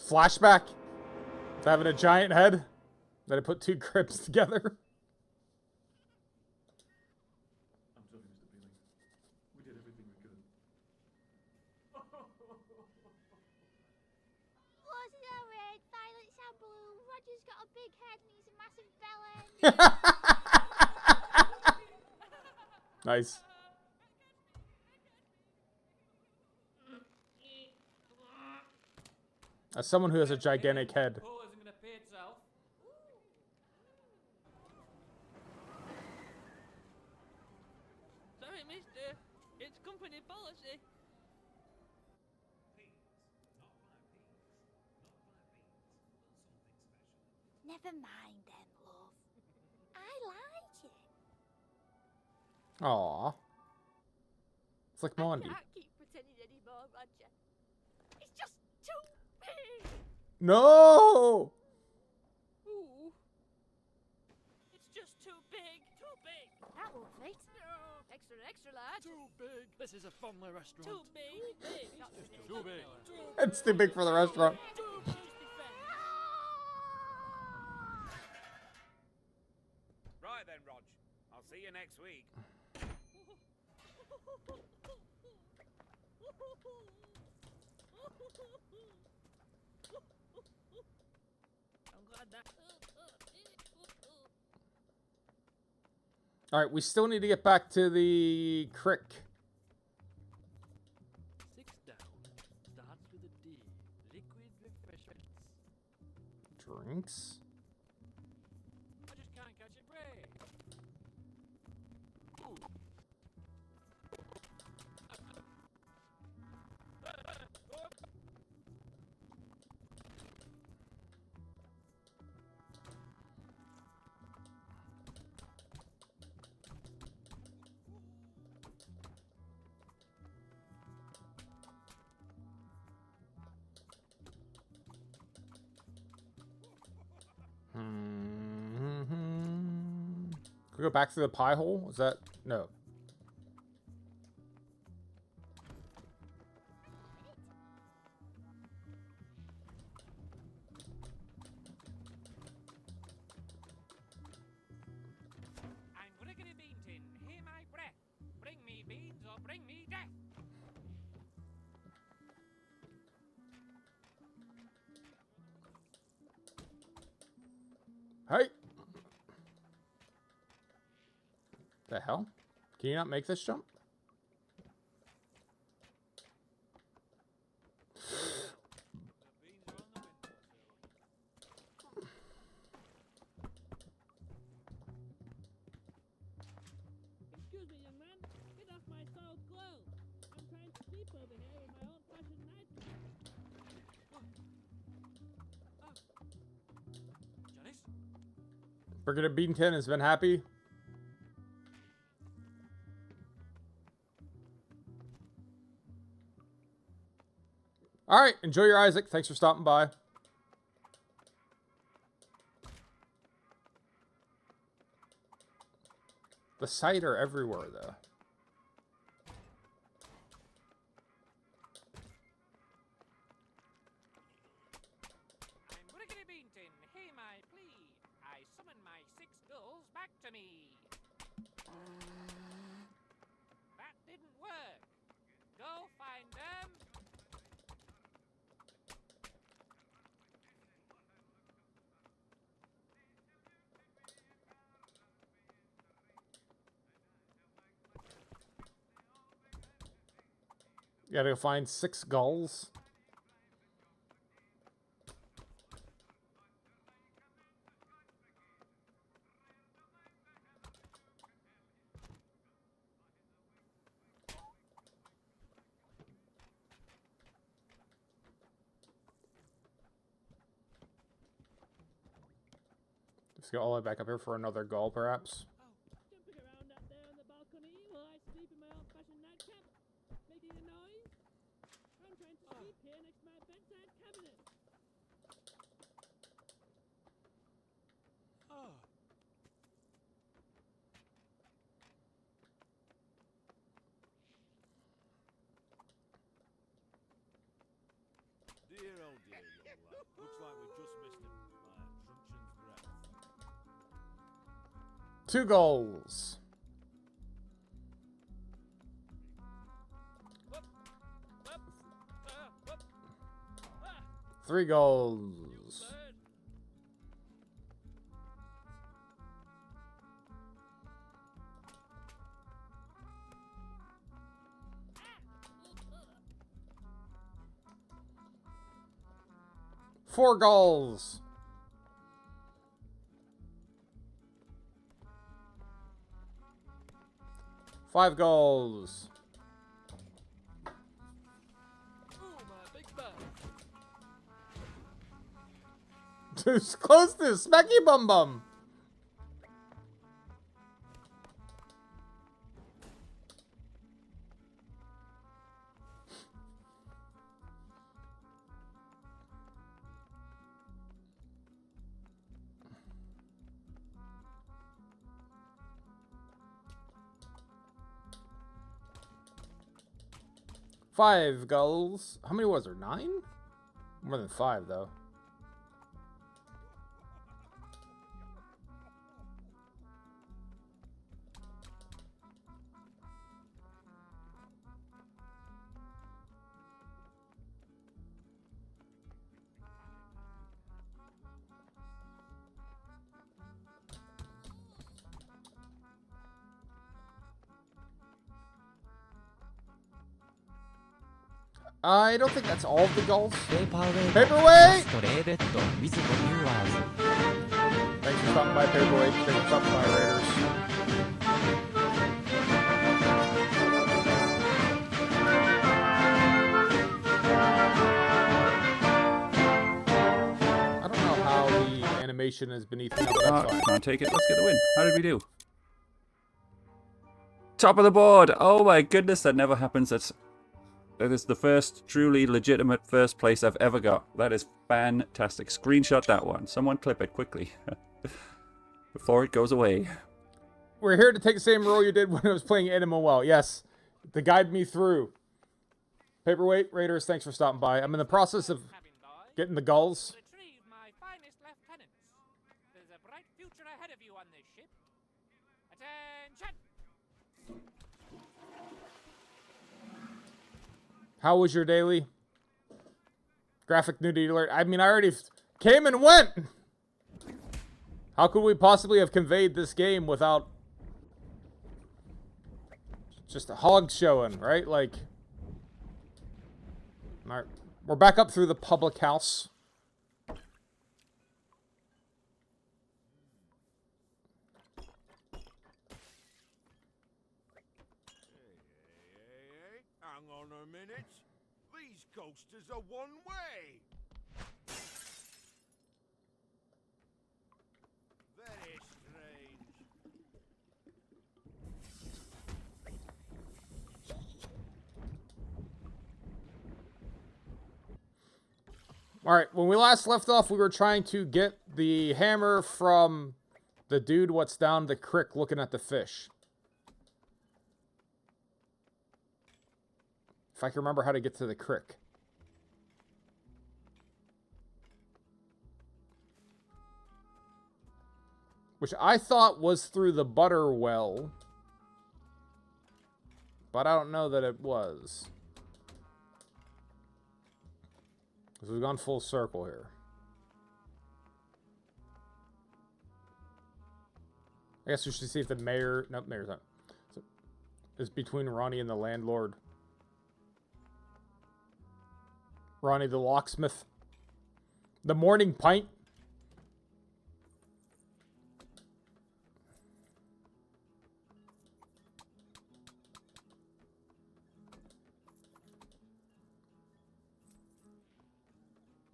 Speaker 1: Flashback to having a giant head that I put two cribs together.
Speaker 15: I'm sorry, Mr. Peeling. We did everything we could.
Speaker 5: What's that red? Violets are blue. Roger's got a big head and he's a massive bell end.
Speaker 1: Nice. As someone who has a gigantic head.
Speaker 9: Paul isn't gonna pay itself.
Speaker 7: Sorry, mister.
Speaker 5: Never mind then, love. I like it.
Speaker 1: Aw. It's like Mondi.
Speaker 5: I can't keep pretending anymore, Roger. It's just too big.
Speaker 1: No!
Speaker 16: Ooh. It's just too big. Too big.
Speaker 5: That won't fit.
Speaker 16: No. Extra, extra large.
Speaker 9: Too big. This is a family restaurant.
Speaker 16: Too big. Big. Not too big.
Speaker 9: Too big.
Speaker 1: It's too big for the restaurant.
Speaker 8: Right then, Rog. I'll see you next week.
Speaker 7: I'm glad that.
Speaker 1: Alright, we still need to get back to the crick.
Speaker 13: 6 down. Starts with a D. Liquid refreshments.
Speaker 1: Drinks?
Speaker 13: I just can't catch a break.
Speaker 1: Can we go back through the pie hole? Is that... No.
Speaker 17: I'm Gregory Beanton. Hear my breath. Bring me beans or bring me death.
Speaker 1: Hey! The hell? Can you not make this jump?
Speaker 7: Excuse me, young man. Get off my soiled clothes. I'm trying to sleep over here in my old-fashioned nightgown.
Speaker 13: Janice?
Speaker 1: Brigadier Beanton has been happy. Alright, enjoy your Isaac. Thanks for stopping by. The cider everywhere, though.
Speaker 17: I'm Gregory Beanton. Hear my plea. I summon my 6 ghouls back to me. That didn't work. Go find them.
Speaker 1: You gotta go find 6 gulls. Let's go all the way back up here for another gull, perhaps.
Speaker 7: Jumping around out there on the balcony while I sleep in my old-fashioned nightcap. Making a noise. I'm trying to sleep here next to my bedside cabinet.
Speaker 15: Ah.
Speaker 2: Dear oh dear, young lad. Looks like we just missed him. Truncheon's breath.
Speaker 1: 2 goals. Three goals. Four goals. Five goals.
Speaker 9: Ooh, my big bag.
Speaker 1: Too close to Smacky Bum Bum. Five gulls. How many was there? 9? More than 5, though. I don't think that's all of the gulls. Paperweight! Thanks for stopping by, Paperweight. Thanks for stopping by, Raiders. I don't know how the animation is beneath me, but that's fine.
Speaker 18: Can't take it. Let's get the win. How did we do? Top of the board! Oh my goodness, that never happens. That is the first truly legitimate first place I've ever got. That is fantastic. Screenshot that one. Someone clip it quickly. Before it goes away.
Speaker 1: We're here to take the same role you did when I was playing Animal Well. Yes, to guide me through. Paperweight, Raiders, thanks for stopping by. I'm in the process of getting the gulls.
Speaker 17: Retrieve my finest lieutenants. There's a bright future ahead of you on this ship. Attention!
Speaker 1: How was your daily? Graphic nudity alert. I mean, I already came and went. How could we possibly have conveyed this game without just a hog showing, right? Like, all right, we're back up through the public house.
Speaker 11: Hang on a minute. These coasters are one way. Very strange.
Speaker 1: All right, when we last left off, we were trying to get the hammer from the dude what's down the creek looking at the fish. If I can remember how to get to the creek. Which I thought was through the butter well. But I don't know that it was. Because we've gone full circle here. I guess we should see if the mayor... Nope, mayor's not. So, it's between Ronnie and the landlord. Ronnie the locksmith. The morning pint.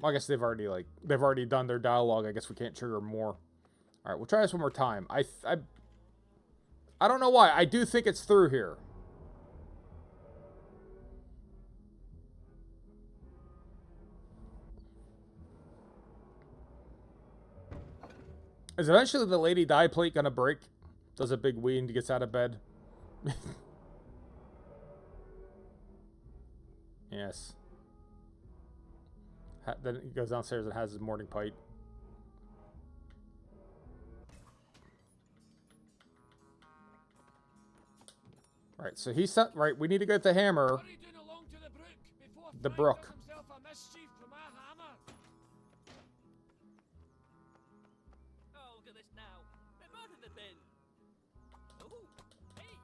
Speaker 1: Well, I guess they've already done their dialogue. I guess we can't trigger more. All right, we'll try this one more time. I don't know why. I do think it's through here. Is eventually the Lady Di plate gonna break? Does a big wee and gets out of bed? Yes. Then he goes downstairs and has his morning pipe. Right, so he set. Right, we need to get the hammer. The brook.
Speaker 7: Oh, look at this now. We're both in the bin. Ooh, hey,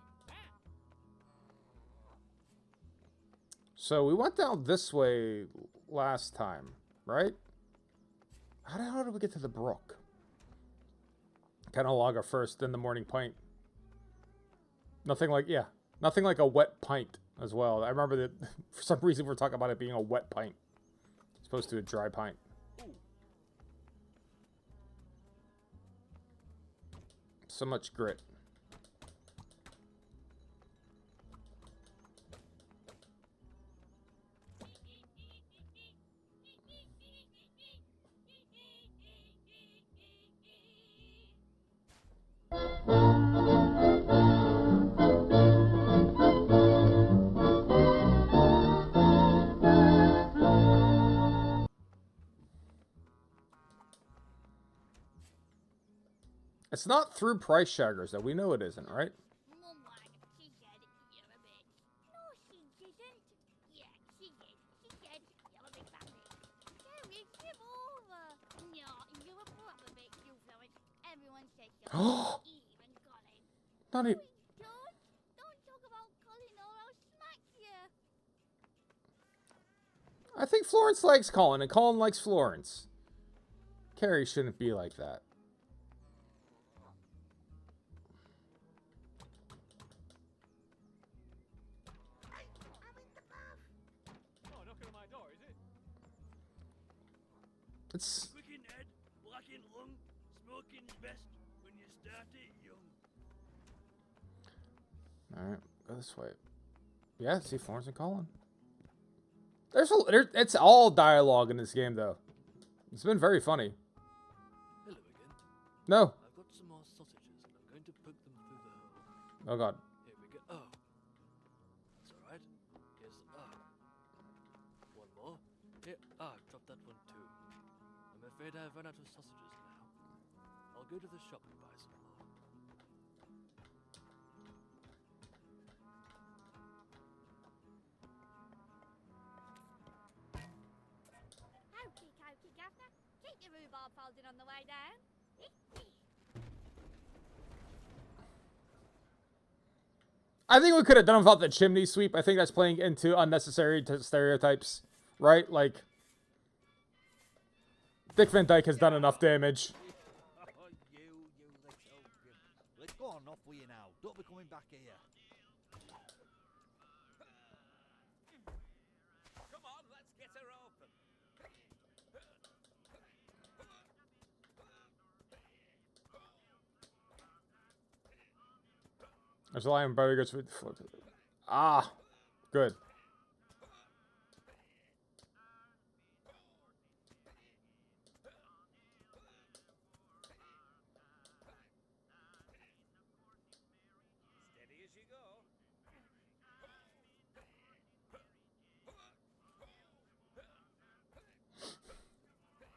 Speaker 1: So we went down this way last time, right? How the hell did we get to the brook? Kind of lager first, then the morning pint. Nothing like a wet pint as well. I remember that for some reason we're talking about it being a wet pint, as opposed to a dry pint. So much grit. It's not through price shaggers, though. We know it isn't, right?
Speaker 5: Mum like she said you're a bit. No, she didn't. Yeah, she did. She said you're a big fat bitch. Gary, give over. No, you're a proper bitch, you Florence. Everyone says so. Even Colin.
Speaker 1: Not even.
Speaker 5: Don't talk about Colin or I'll smack you.
Speaker 1: I think Florence likes Colin, and Colin likes Florence. Carrie shouldn't be like that.
Speaker 9: Oh, knocking on my door, is it?
Speaker 1: It's.
Speaker 7: Quick in head, black in lung, smoking's best when you start it young.
Speaker 1: Alright, go this way. Yeah, see Florence and Colin. It's all dialogue in this game, though. It's been very funny.
Speaker 19: Hello again.
Speaker 1: No.
Speaker 19: I've got some more sausages and I'm going to poke them through the hole.
Speaker 1: Oh, God.
Speaker 19: Here we go. Oh. That's alright. Here's one more. Here. Drop that one too. I'm afraid I've run out of sausages now. I'll go to the shop and buy some more.
Speaker 5: Hokey, Governor. Keep your rhubarb folded on the way down.
Speaker 1: I think we could have done without the chimney sweep. I think that's playing into unnecessary stereotypes, right? Like, Dick Van Dyke has done enough damage.
Speaker 11: Oh, you little Let's go on off with you now. Don't be coming back here.
Speaker 8: Come on, let's get her open.
Speaker 1: There's a lion burgers with. Ah, good.
Speaker 8: Steady as you go. Look at this, lad. There's a zip right here.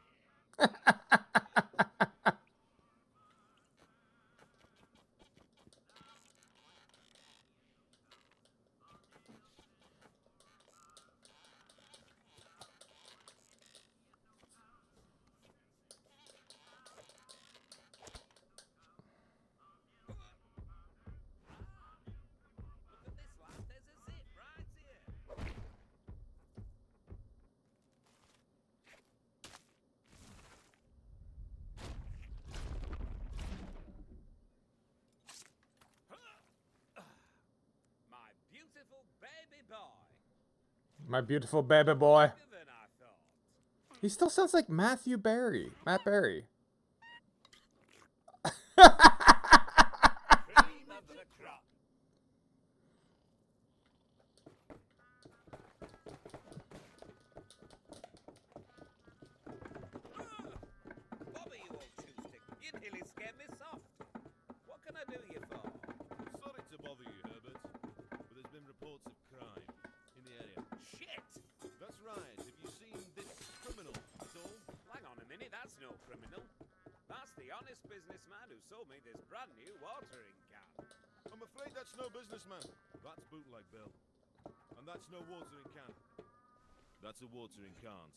Speaker 8: My beautiful baby boy.
Speaker 1: My beautiful baby boy.
Speaker 8: Better than I thought.
Speaker 1: He still sounds like Matthew Barry. Matt Barry.
Speaker 8: Cream of the crop. Bobby, you old chewstick. You nearly scared me soft. What can I do you for?
Speaker 2: Sorry to bother you, Herbert, but there's been reports of crime in the area.
Speaker 8: Shit!
Speaker 2: That's right. Have you seen this criminal at all?
Speaker 8: Hang on a minute, that's no criminal. That's the honest businessman who sold me this brand new watering can.
Speaker 2: I'm afraid that's no businessman. That's Bootleg Bill. And that's no watering can. That's a watering can't.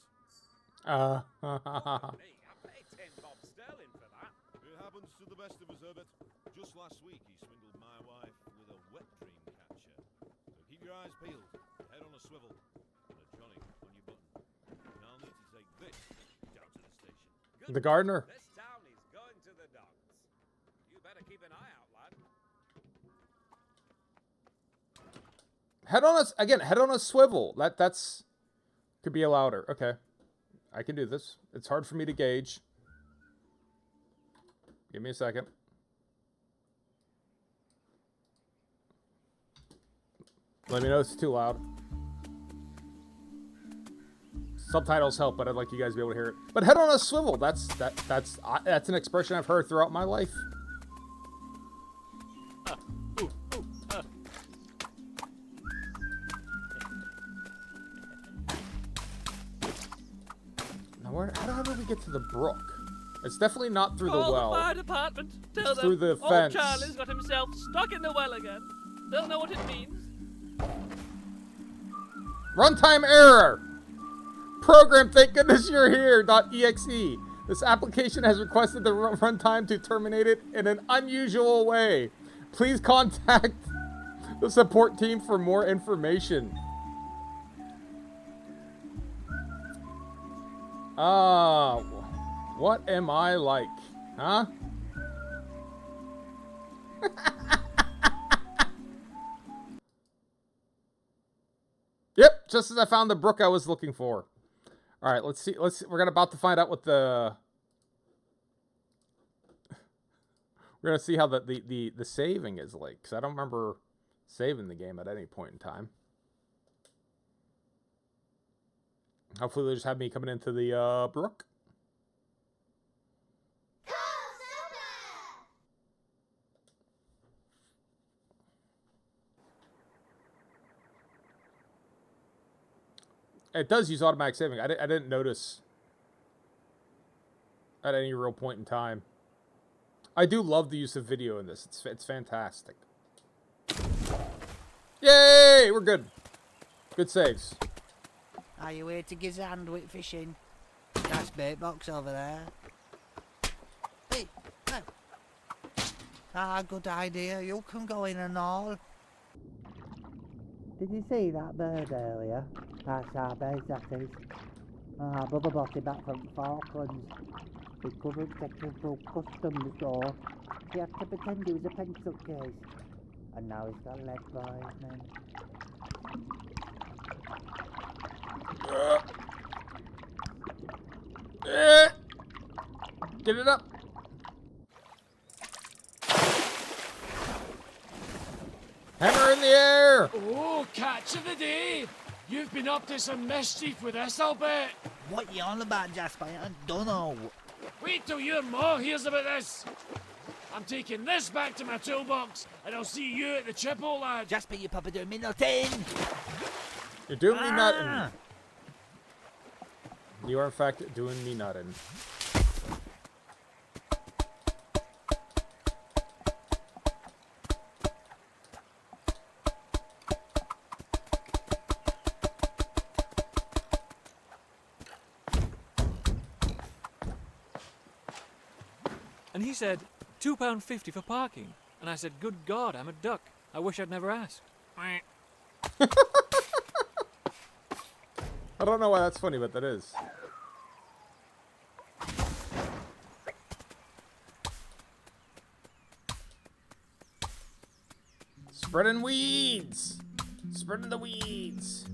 Speaker 8: Me, I paid 10 bob sterling for that.
Speaker 2: It happens to the best of us, Herbert. Just last week, he swindled my wife with a wet dream catcher. So keep your eyes peeled, your head on a swivel, and a Johnny on your button. And I'll need to take this down to the station.
Speaker 1: The gardener.
Speaker 8: This town is going to the dogs. You better keep an eye out, lad.
Speaker 1: Head on us again. Head on a swivel. That's could be louder. Okay, I can do this. It's hard for me to gauge. Give me a second. Let me know if it's too loud. Subtitles help, but I'd like you guys to be able to hear it. But head on a swivel. That's an expression I've heard throughout my life. Now, how do we get to the brook? It's definitely not through the well.
Speaker 9: The fire department. Tell them
Speaker 1: through the
Speaker 9: old
Speaker 1: fence.
Speaker 9: Charlie's got himself stuck in the well again. They'll know what it means.
Speaker 1: Runtime error! Program, thank goodness you're here. .exe. This application has requested the runtime to terminate it in an unusual way. Please contact the support team for more information. What am I like? Huh? Yep, just as I found the brook I was looking for. All right, let's see. We're about to find out what the. We're gonna see how the saving is like, because I don't remember saving the game at any point in time. Hopefully, they just have me coming into the brook. It does use automatic saving. I didn't notice at any real point in time. I do love the use of video in this. It's fantastic. Yay! We're good. Good saves.
Speaker 12: Are you here to give a hand with fishing? That's bait box over there. Hey, no. Ah, good idea. You can go in and all. Did you see that bird earlier? That's our base, that is. Ah, Bubba bought it back from Falklands. He couldn't take him through customs though. He had to pretend he was a pencil case. And now he's got lead poisoning.
Speaker 1: Get it up. Hammer in the air.
Speaker 6: Oh, catch of the day. You've been up to some mischief with this, I'll bet.
Speaker 12: What you on about, Jasper? I don't know.
Speaker 6: Wait till your ma hears about this. I'm taking this back to my toolbox, and I'll see you at the chip, old lad.
Speaker 12: Jasper, you papa doing me nothing.
Speaker 1: You're doing me nothing. You are, in fact, doing me nothing.
Speaker 9: And he said, £2.50 for parking. And I said, good God, I'm a duck. I wish I'd never asked.
Speaker 1: I don't know why that's funny, but that is. Spreading weeds! Spreading the weeds!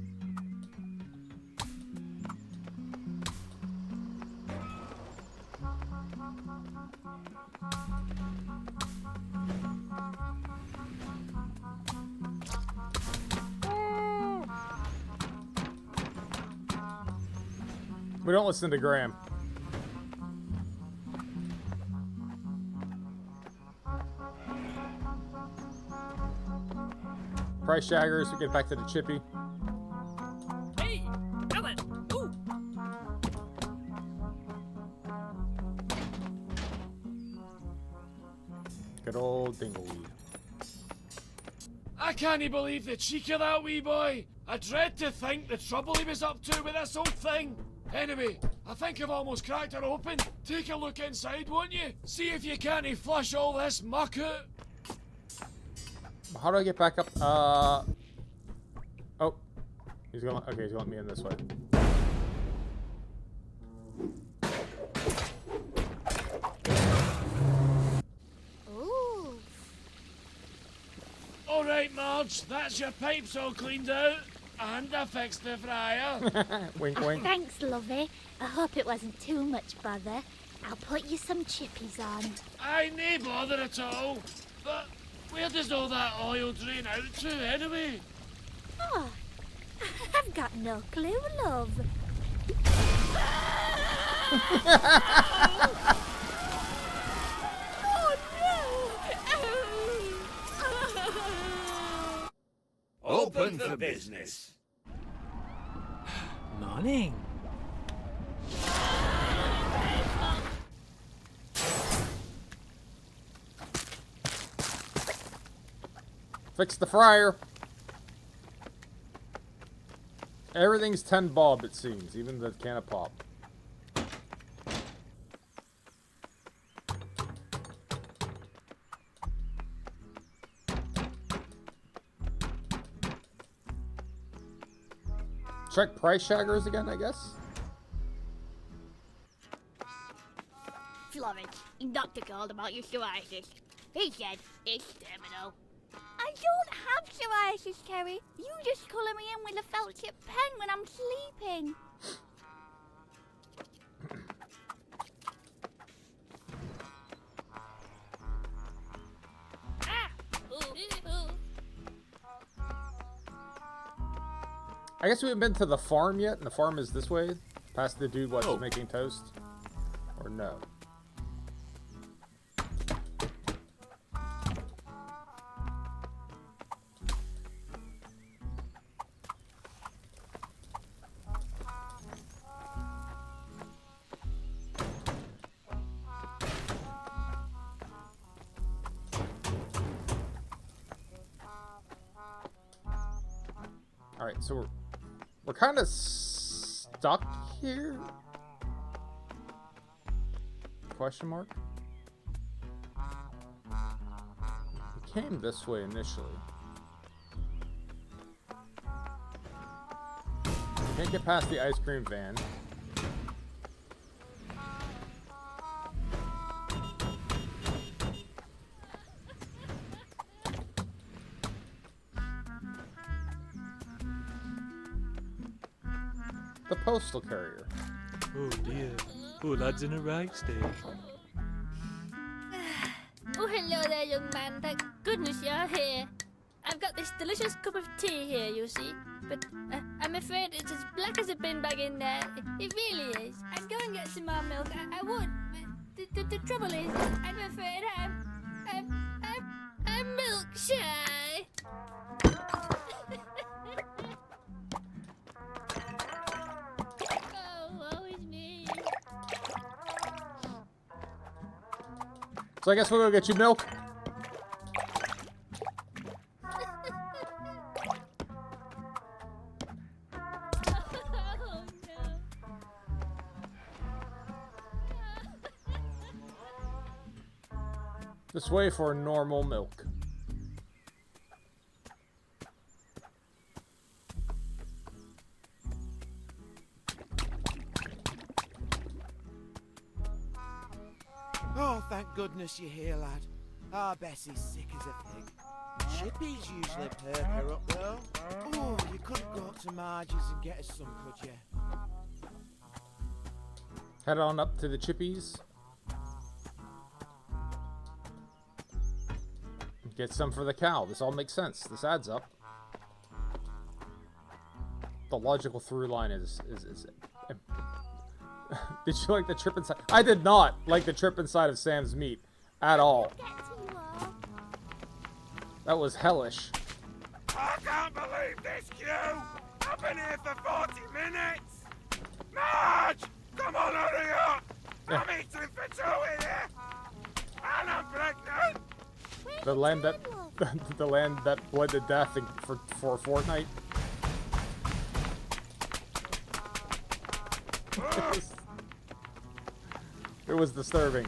Speaker 1: We don't listen to Graham. Price shaggers, we get back to the chippy.
Speaker 9: Hey, Ellen! Ooh!
Speaker 1: Good old dingleweed.
Speaker 6: I can't believe the cheek of that wee boy. I dread to think the trouble he was up to with this old thing. Anyway, I think I've almost cracked her open. Take a look inside, won't you? See if you can't flush all this muck out.
Speaker 1: How do I get back up? Oh. He's going, okay, he's going me in this way.
Speaker 5: Ooh.
Speaker 6: Alright, Marge, that's your pipes all cleaned out. And I fixed the fryer.
Speaker 1: Wink, wink.
Speaker 5: Thanks, lovey. I hope it wasn't too much bother. I'll put you some chippies on.
Speaker 6: I nae bother at all. But where does all that oil drain out to, anyway?
Speaker 5: Oh, I've got no clue, love.
Speaker 11: Open for business. Morning.
Speaker 1: Fix the fryer. Everything's 10 bob, it seems, even the can of pop. Check price shaggers again, I guess.
Speaker 5: Florence, doctor called about your psoriasis. He said it's terminal. I don't have psoriasis, Kerry. You just colour me in with a felt tip pen when I'm sleeping.
Speaker 1: I guess we haven't been to the farm yet, and the farm is this way, past the dude what's making toast, or no? All right, so we're kind of stuck here? Question mark? We came this way initially. Can't get past the ice cream van. The postal carrier.
Speaker 13: Oh dear. Oh, lad's in a right state.
Speaker 5: Oh, hello there, young man. Thank goodness you're here. I've got this delicious cup of tea here, you see. But I'm afraid it's as black as a bin bag in there. It really is. I'd go and get some more milk. I would. But the trouble is, I'm afraid I'm milk shy.
Speaker 1: So I guess we'll go get you milk. This way for normal milk.
Speaker 11: Oh, thank goodness you're here, lad. Ah, Bessie's sick as a pig. Chippies usually perk her up, though. Oh, you couldn't go up to Marge's and get us some, could you?
Speaker 1: Head on up to the Chippies. Get some for the cow. This all makes sense. This adds up. The logical through line is did you like the trip inside? I did not like the trip inside of Sam's meat at all. That was hellish.
Speaker 4: I can't believe this queue! I've been here for 40 minutes! Marge! Come on, hurry up! I'm eating for two here! And I'm pregnant!
Speaker 1: The land that the land that bled to death for a fortnight. It was disturbing.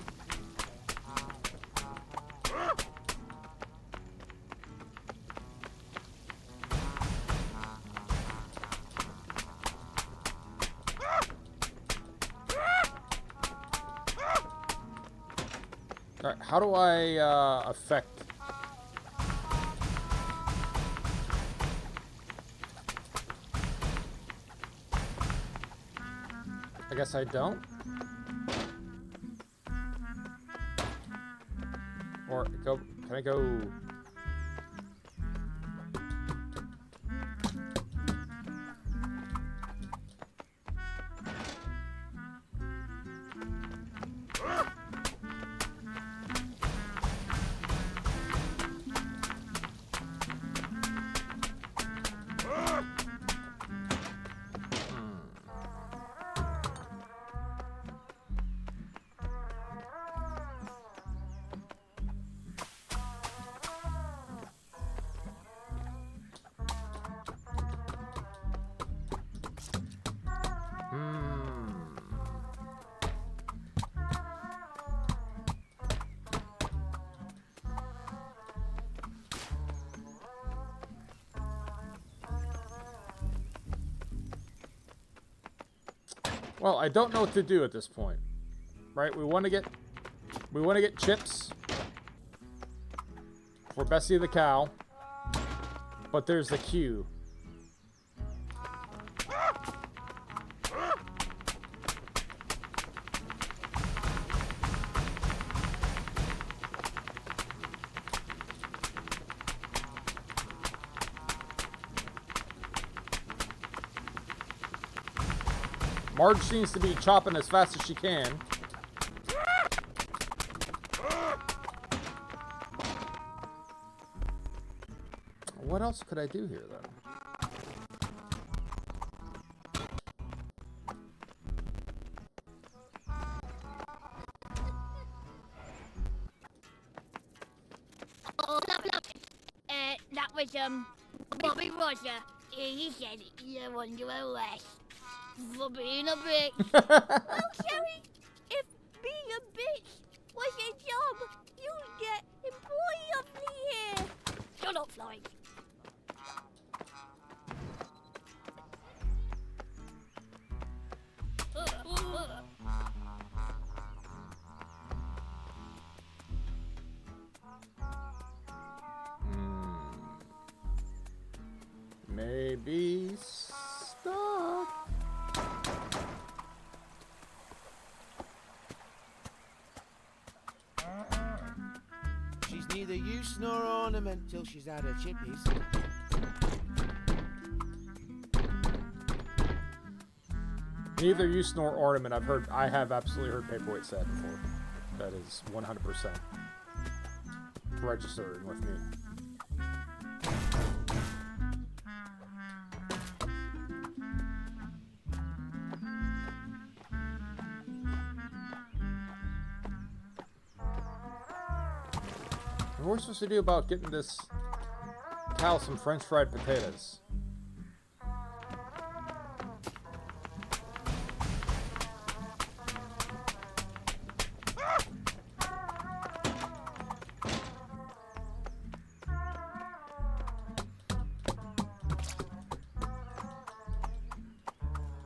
Speaker 1: All right, how do I affect? I guess I don't. Or go? Can I go? Well, I don't know what to do at this point. Right? We want to get chips for Bessie the cow. But there's the queue. Marge seems to be chopping as fast as she can. What else could I do here, then?
Speaker 5: Oh, lovely. That was, Bobby Roger. He said you're under arrest for being a bitch.
Speaker 16: Oh, Sherry, if being a bitch was a job, you'd get Employee of the Year.
Speaker 5: Shut up, Floyd.
Speaker 1: Maybe stuck.
Speaker 11: She's neither use nor ornament till she's had her chippies.
Speaker 1: Neither use nor ornament. I have absolutely heard Paperweight say before. That is 100% registering with me. What are we supposed to do about getting this cow some French fried potatoes?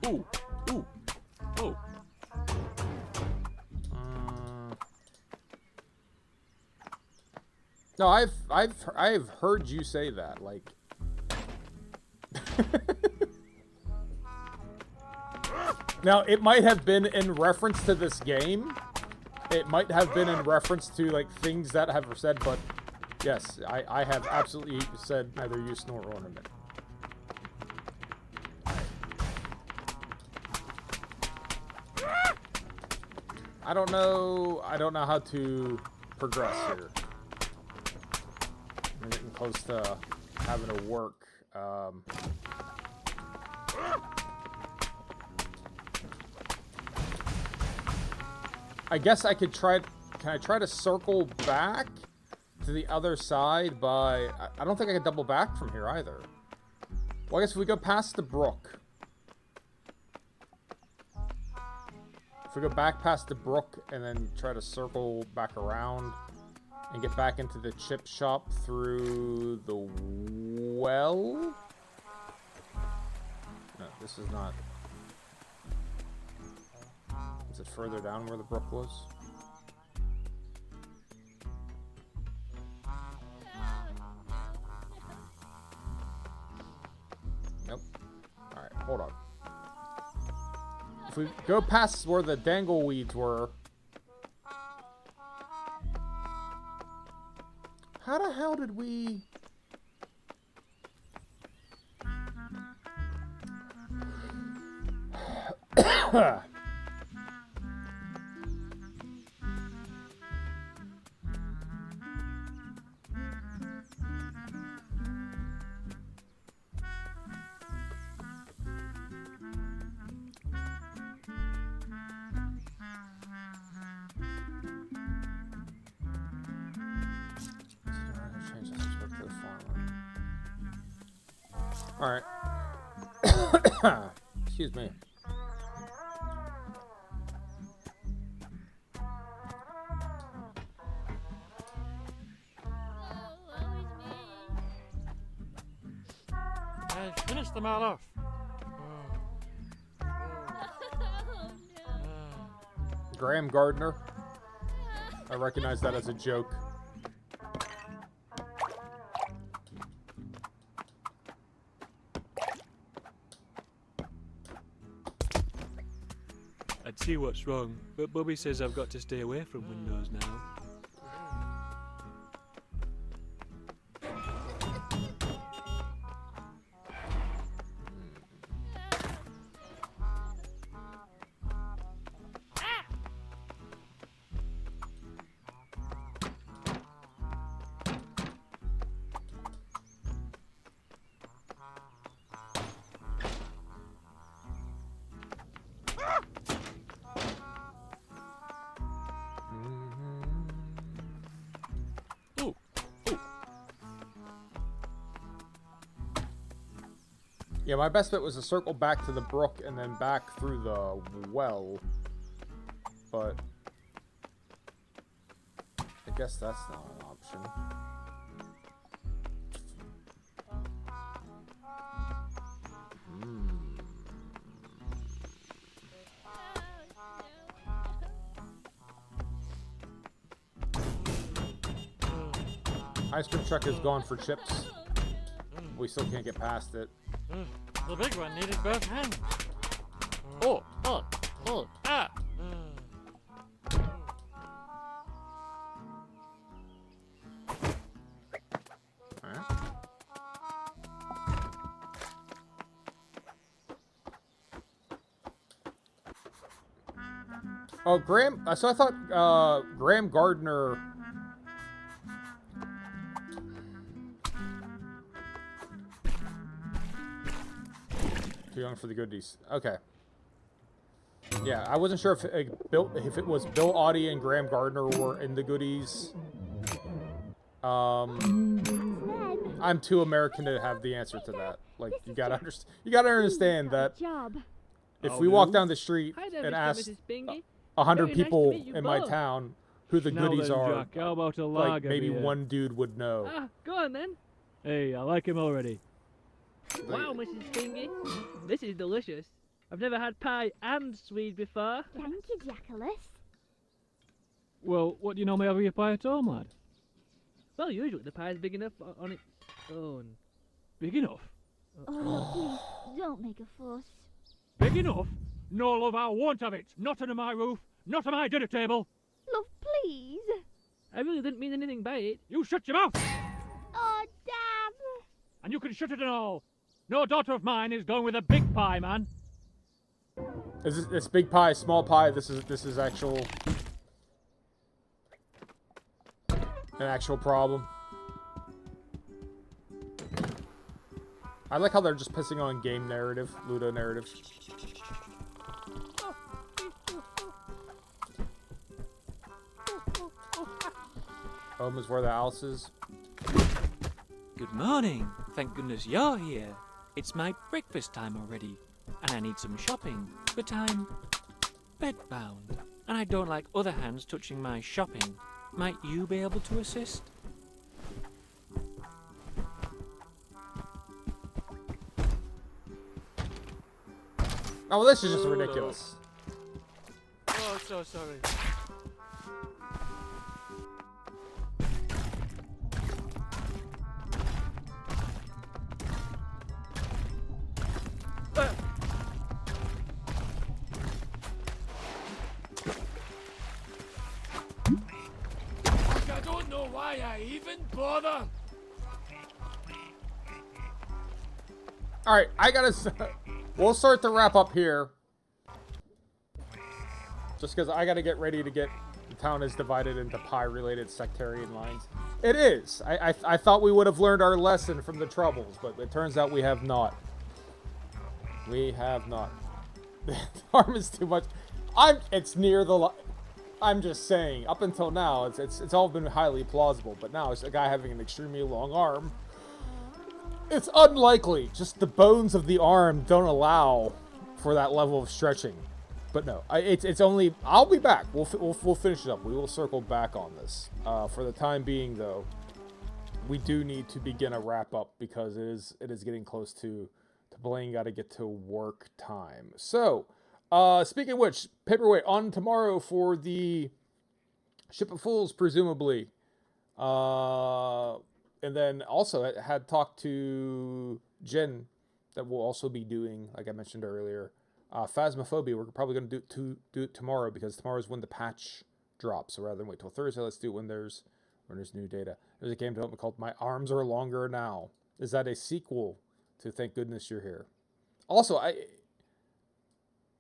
Speaker 18: Ooh, ooh, oh.
Speaker 1: No, I've heard you say that, like. Now, it might have been in reference to this game. It might have been in reference to, like, things that have said, but yes, I have absolutely said neither use nor ornament. I don't know how to progress here. I'm getting close to having to work. I guess I could try. Can I try to circle back to the other side by... I don't think I can double back from here either. Well, I guess if we go past the brook. If we go back past the brook and then try to circle back around and get back into the chip shop through the well? No, this is not... Is it further down where the brook was? Nope. Alright, hold on. If we go past where the dangleweeds were... How the hell did we... Alright. Excuse me.
Speaker 19: I finished them all off.
Speaker 16: Oh,
Speaker 1: Graham Gardner. I recognize that as a joke.
Speaker 13: I'd see what's wrong, but Bobby says I've got to stay away from windows now.
Speaker 1: Yeah, my best bet was to circle back to the brook and then back through the well. But I guess that's not an option. Ice cream truck is gone for chips. We still can't get past it.
Speaker 9: The big one needed both hands. Oh, ah!
Speaker 1: Oh, Graham. So I thought Graham Gardner. Too young for the goodies. Okay. Yeah, I wasn't sure if it was Bill Oddie and Graham Gardner were in the goodies. I'm too American to have the answer to that. Like, you gotta understand that if we walk down the street and ask 100 people in my town who the
Speaker 9: Now
Speaker 1: goodies
Speaker 9: then,
Speaker 1: are,
Speaker 9: Jack, how about a
Speaker 1: like
Speaker 9: lager
Speaker 1: maybe
Speaker 9: beer?
Speaker 1: one dude would know.
Speaker 9: Ah, go on then. Hey, I like him already.
Speaker 7: Wow, Mrs. Stingy. This is delicious. I've never had pie and Swede before.
Speaker 5: Thank you, Jackalus.
Speaker 9: Well, what do you normally have with your pie at home, lad?
Speaker 7: Well, usually the pie's big enough on its own.
Speaker 9: Big enough?
Speaker 5: Oh, no, please, don't make a fuss.
Speaker 9: Big enough? No, love, I won't have it. Not under my roof. Not on my dinner table.
Speaker 5: Love, please.
Speaker 7: I really didn't mean anything by it.
Speaker 9: You shut your mouth!
Speaker 5: Oh, Dad.
Speaker 9: And you can shut it and all. No daughter of mine is going with a big pie, man.
Speaker 1: Is this big pie, small pie? This is actual an actual problem. I like how they're just pissing on game narrative, Ludo narrative. Home is where the house is.
Speaker 13: Good morning. Thank goodness you're here. It's my breakfast time already, and I need some shopping, but I'm bedbound, and I don't like other hands touching my shopping. Might you be able to assist?
Speaker 1: Oh, well, this is just ridiculous.
Speaker 13: Oh, so sorry.
Speaker 6: I don't know why I even bother.
Speaker 1: All right, we'll start the wrap up here. Just because I got to get ready to get... The town is divided into pie-related sectarian lines. It is. I thought we would have learned our lesson from the Troubles, but it turns out we have not. We have not. The arm is too much. It's near the... I'm just saying, up until now, it's all been highly plausible, but now it's a guy having an extremely long arm. It's unlikely. Just the bones of the arm don't allow for that level of stretching. But no, it's only... I'll be back. We'll finish it up. We will circle back on this. For the time being, though, we do need to begin a wrap up because it is getting close to Blaine got to get to work time. So, Speaking of which, Paperweight on tomorrow for the Ship of Fools, presumably. And then also I had talked to Jen that we'll also be doing, like I mentioned earlier, Phasmophobia. We're probably going to do it tomorrow because tomorrow's when the patch drops. So rather than wait till Thursday, let's do it when there's new data. There's a game development called My Arms Are Longer Now. Is that a sequel to Thank Goodness You're Here? Also,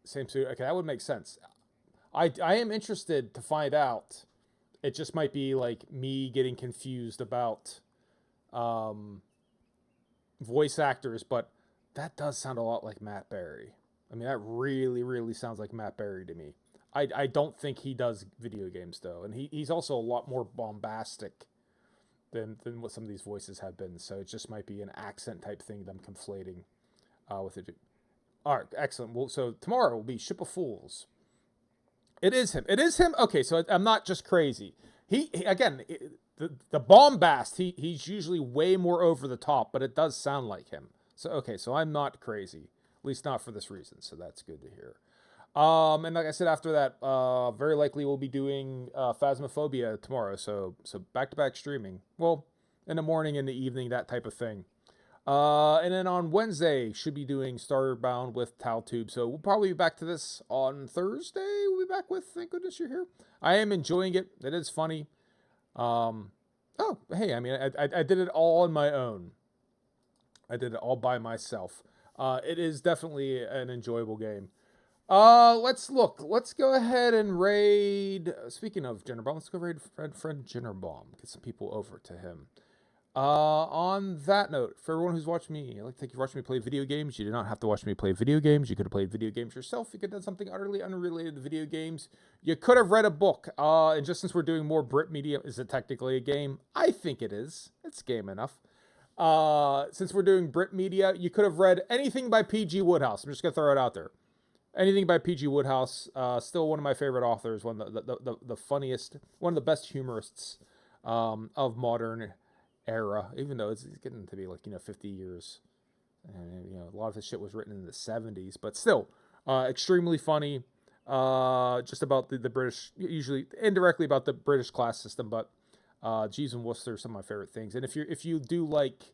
Speaker 1: same suit. Okay, that would make sense. I am interested to find out. It just might be like me getting confused about voice actors, but that does sound a lot like Matt Berry. I mean, that really, really sounds like Matt Berry to me. I don't think he does video games, though. And he's also a lot more bombastic than what some of these voices have been. So it just might be an accent type thing that I'm conflating with it. All right, excellent. Well, so tomorrow will be Ship of Fools. It is him. It is him. Okay, so I'm not just crazy. He again, the bombast, he's usually way more over the top, but it does sound like him. So, okay, so I'm not crazy. At least not for this reason, so that's good to hear. And like I said, after that, very likely we'll be doing Phasmophobia tomorrow. So back-to-back streaming. Well, in the morning, in the evening, that type of thing. And then on Wednesday, should be doing Starbound with Taltube. So we'll probably be back to this on Thursday. We'll be back with Thank Goodness You're Here. I am enjoying it. It is funny. Oh, hey, I mean, I did it all on my own. I did it all by myself. It is definitely an enjoyable game. Let's look. Let's go ahead and raid. Speaking of Jennerbaum, let's go raid friend Jennerbaum. Get some people over to him. On that note, for everyone who's watching me, I'd like to thank you for watching me play video games. You did not have to watch me play video games. You could have played video games yourself. You could have done something utterly unrelated to video games. You could have read a book. And just since we're doing more Brit media, is it technically a game? I think it is. It's game enough. Since we're doing Brit media, you could have read anything by P.G. Wodehouse. I'm just gonna throw it out there. Anything by P.G. Wodehouse. Still one of my favorite authors. One of the funniest, one of the best humorists of modern era, even though it's getting to be like 50 years, and a lot of his shit was written in the 70s, but still extremely funny. Just about the British, usually indirectly about the British class system, but Jeeves and Wooster are some of my favorite things. And if you do like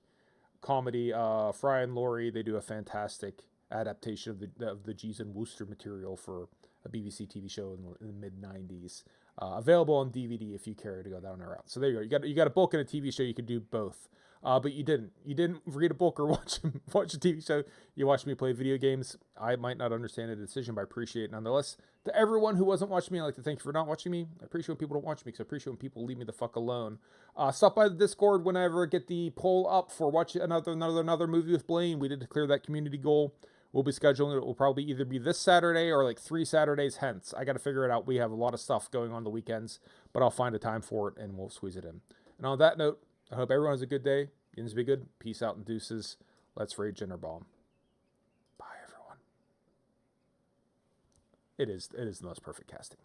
Speaker 1: comedy, Fry and Laurie, they do a fantastic adaptation of the Jeeves and Wooster material for a BBC TV show in the mid 90s. Available on DVD if you care to go down that route. So there you go. You got a book and a TV show. You could do both. But you didn't. You didn't read a book or watch a TV show. You watched me play video games. I might not understand the decision, but I appreciate it nonetheless. To everyone who wasn't watching me, I'd like to thank you for not watching me. I appreciate when people don't watch me because I appreciate when people leave me the fuck alone. Stop by the Discord whenever I get the poll up for watching another movie with Blaine. We did clear that community goal. We'll be scheduling it. It will probably either be this Saturday or like 3 Saturdays hence. I got to figure it out. We have a lot of stuff going on the weekends, but I'll find a time for it and we'll squeeze it in. And on that note, I hope everyone has a good day. Yins be good. Peace out and deuces. Let's raid Jennerbaum. Bye, everyone. It is the most perfect casting.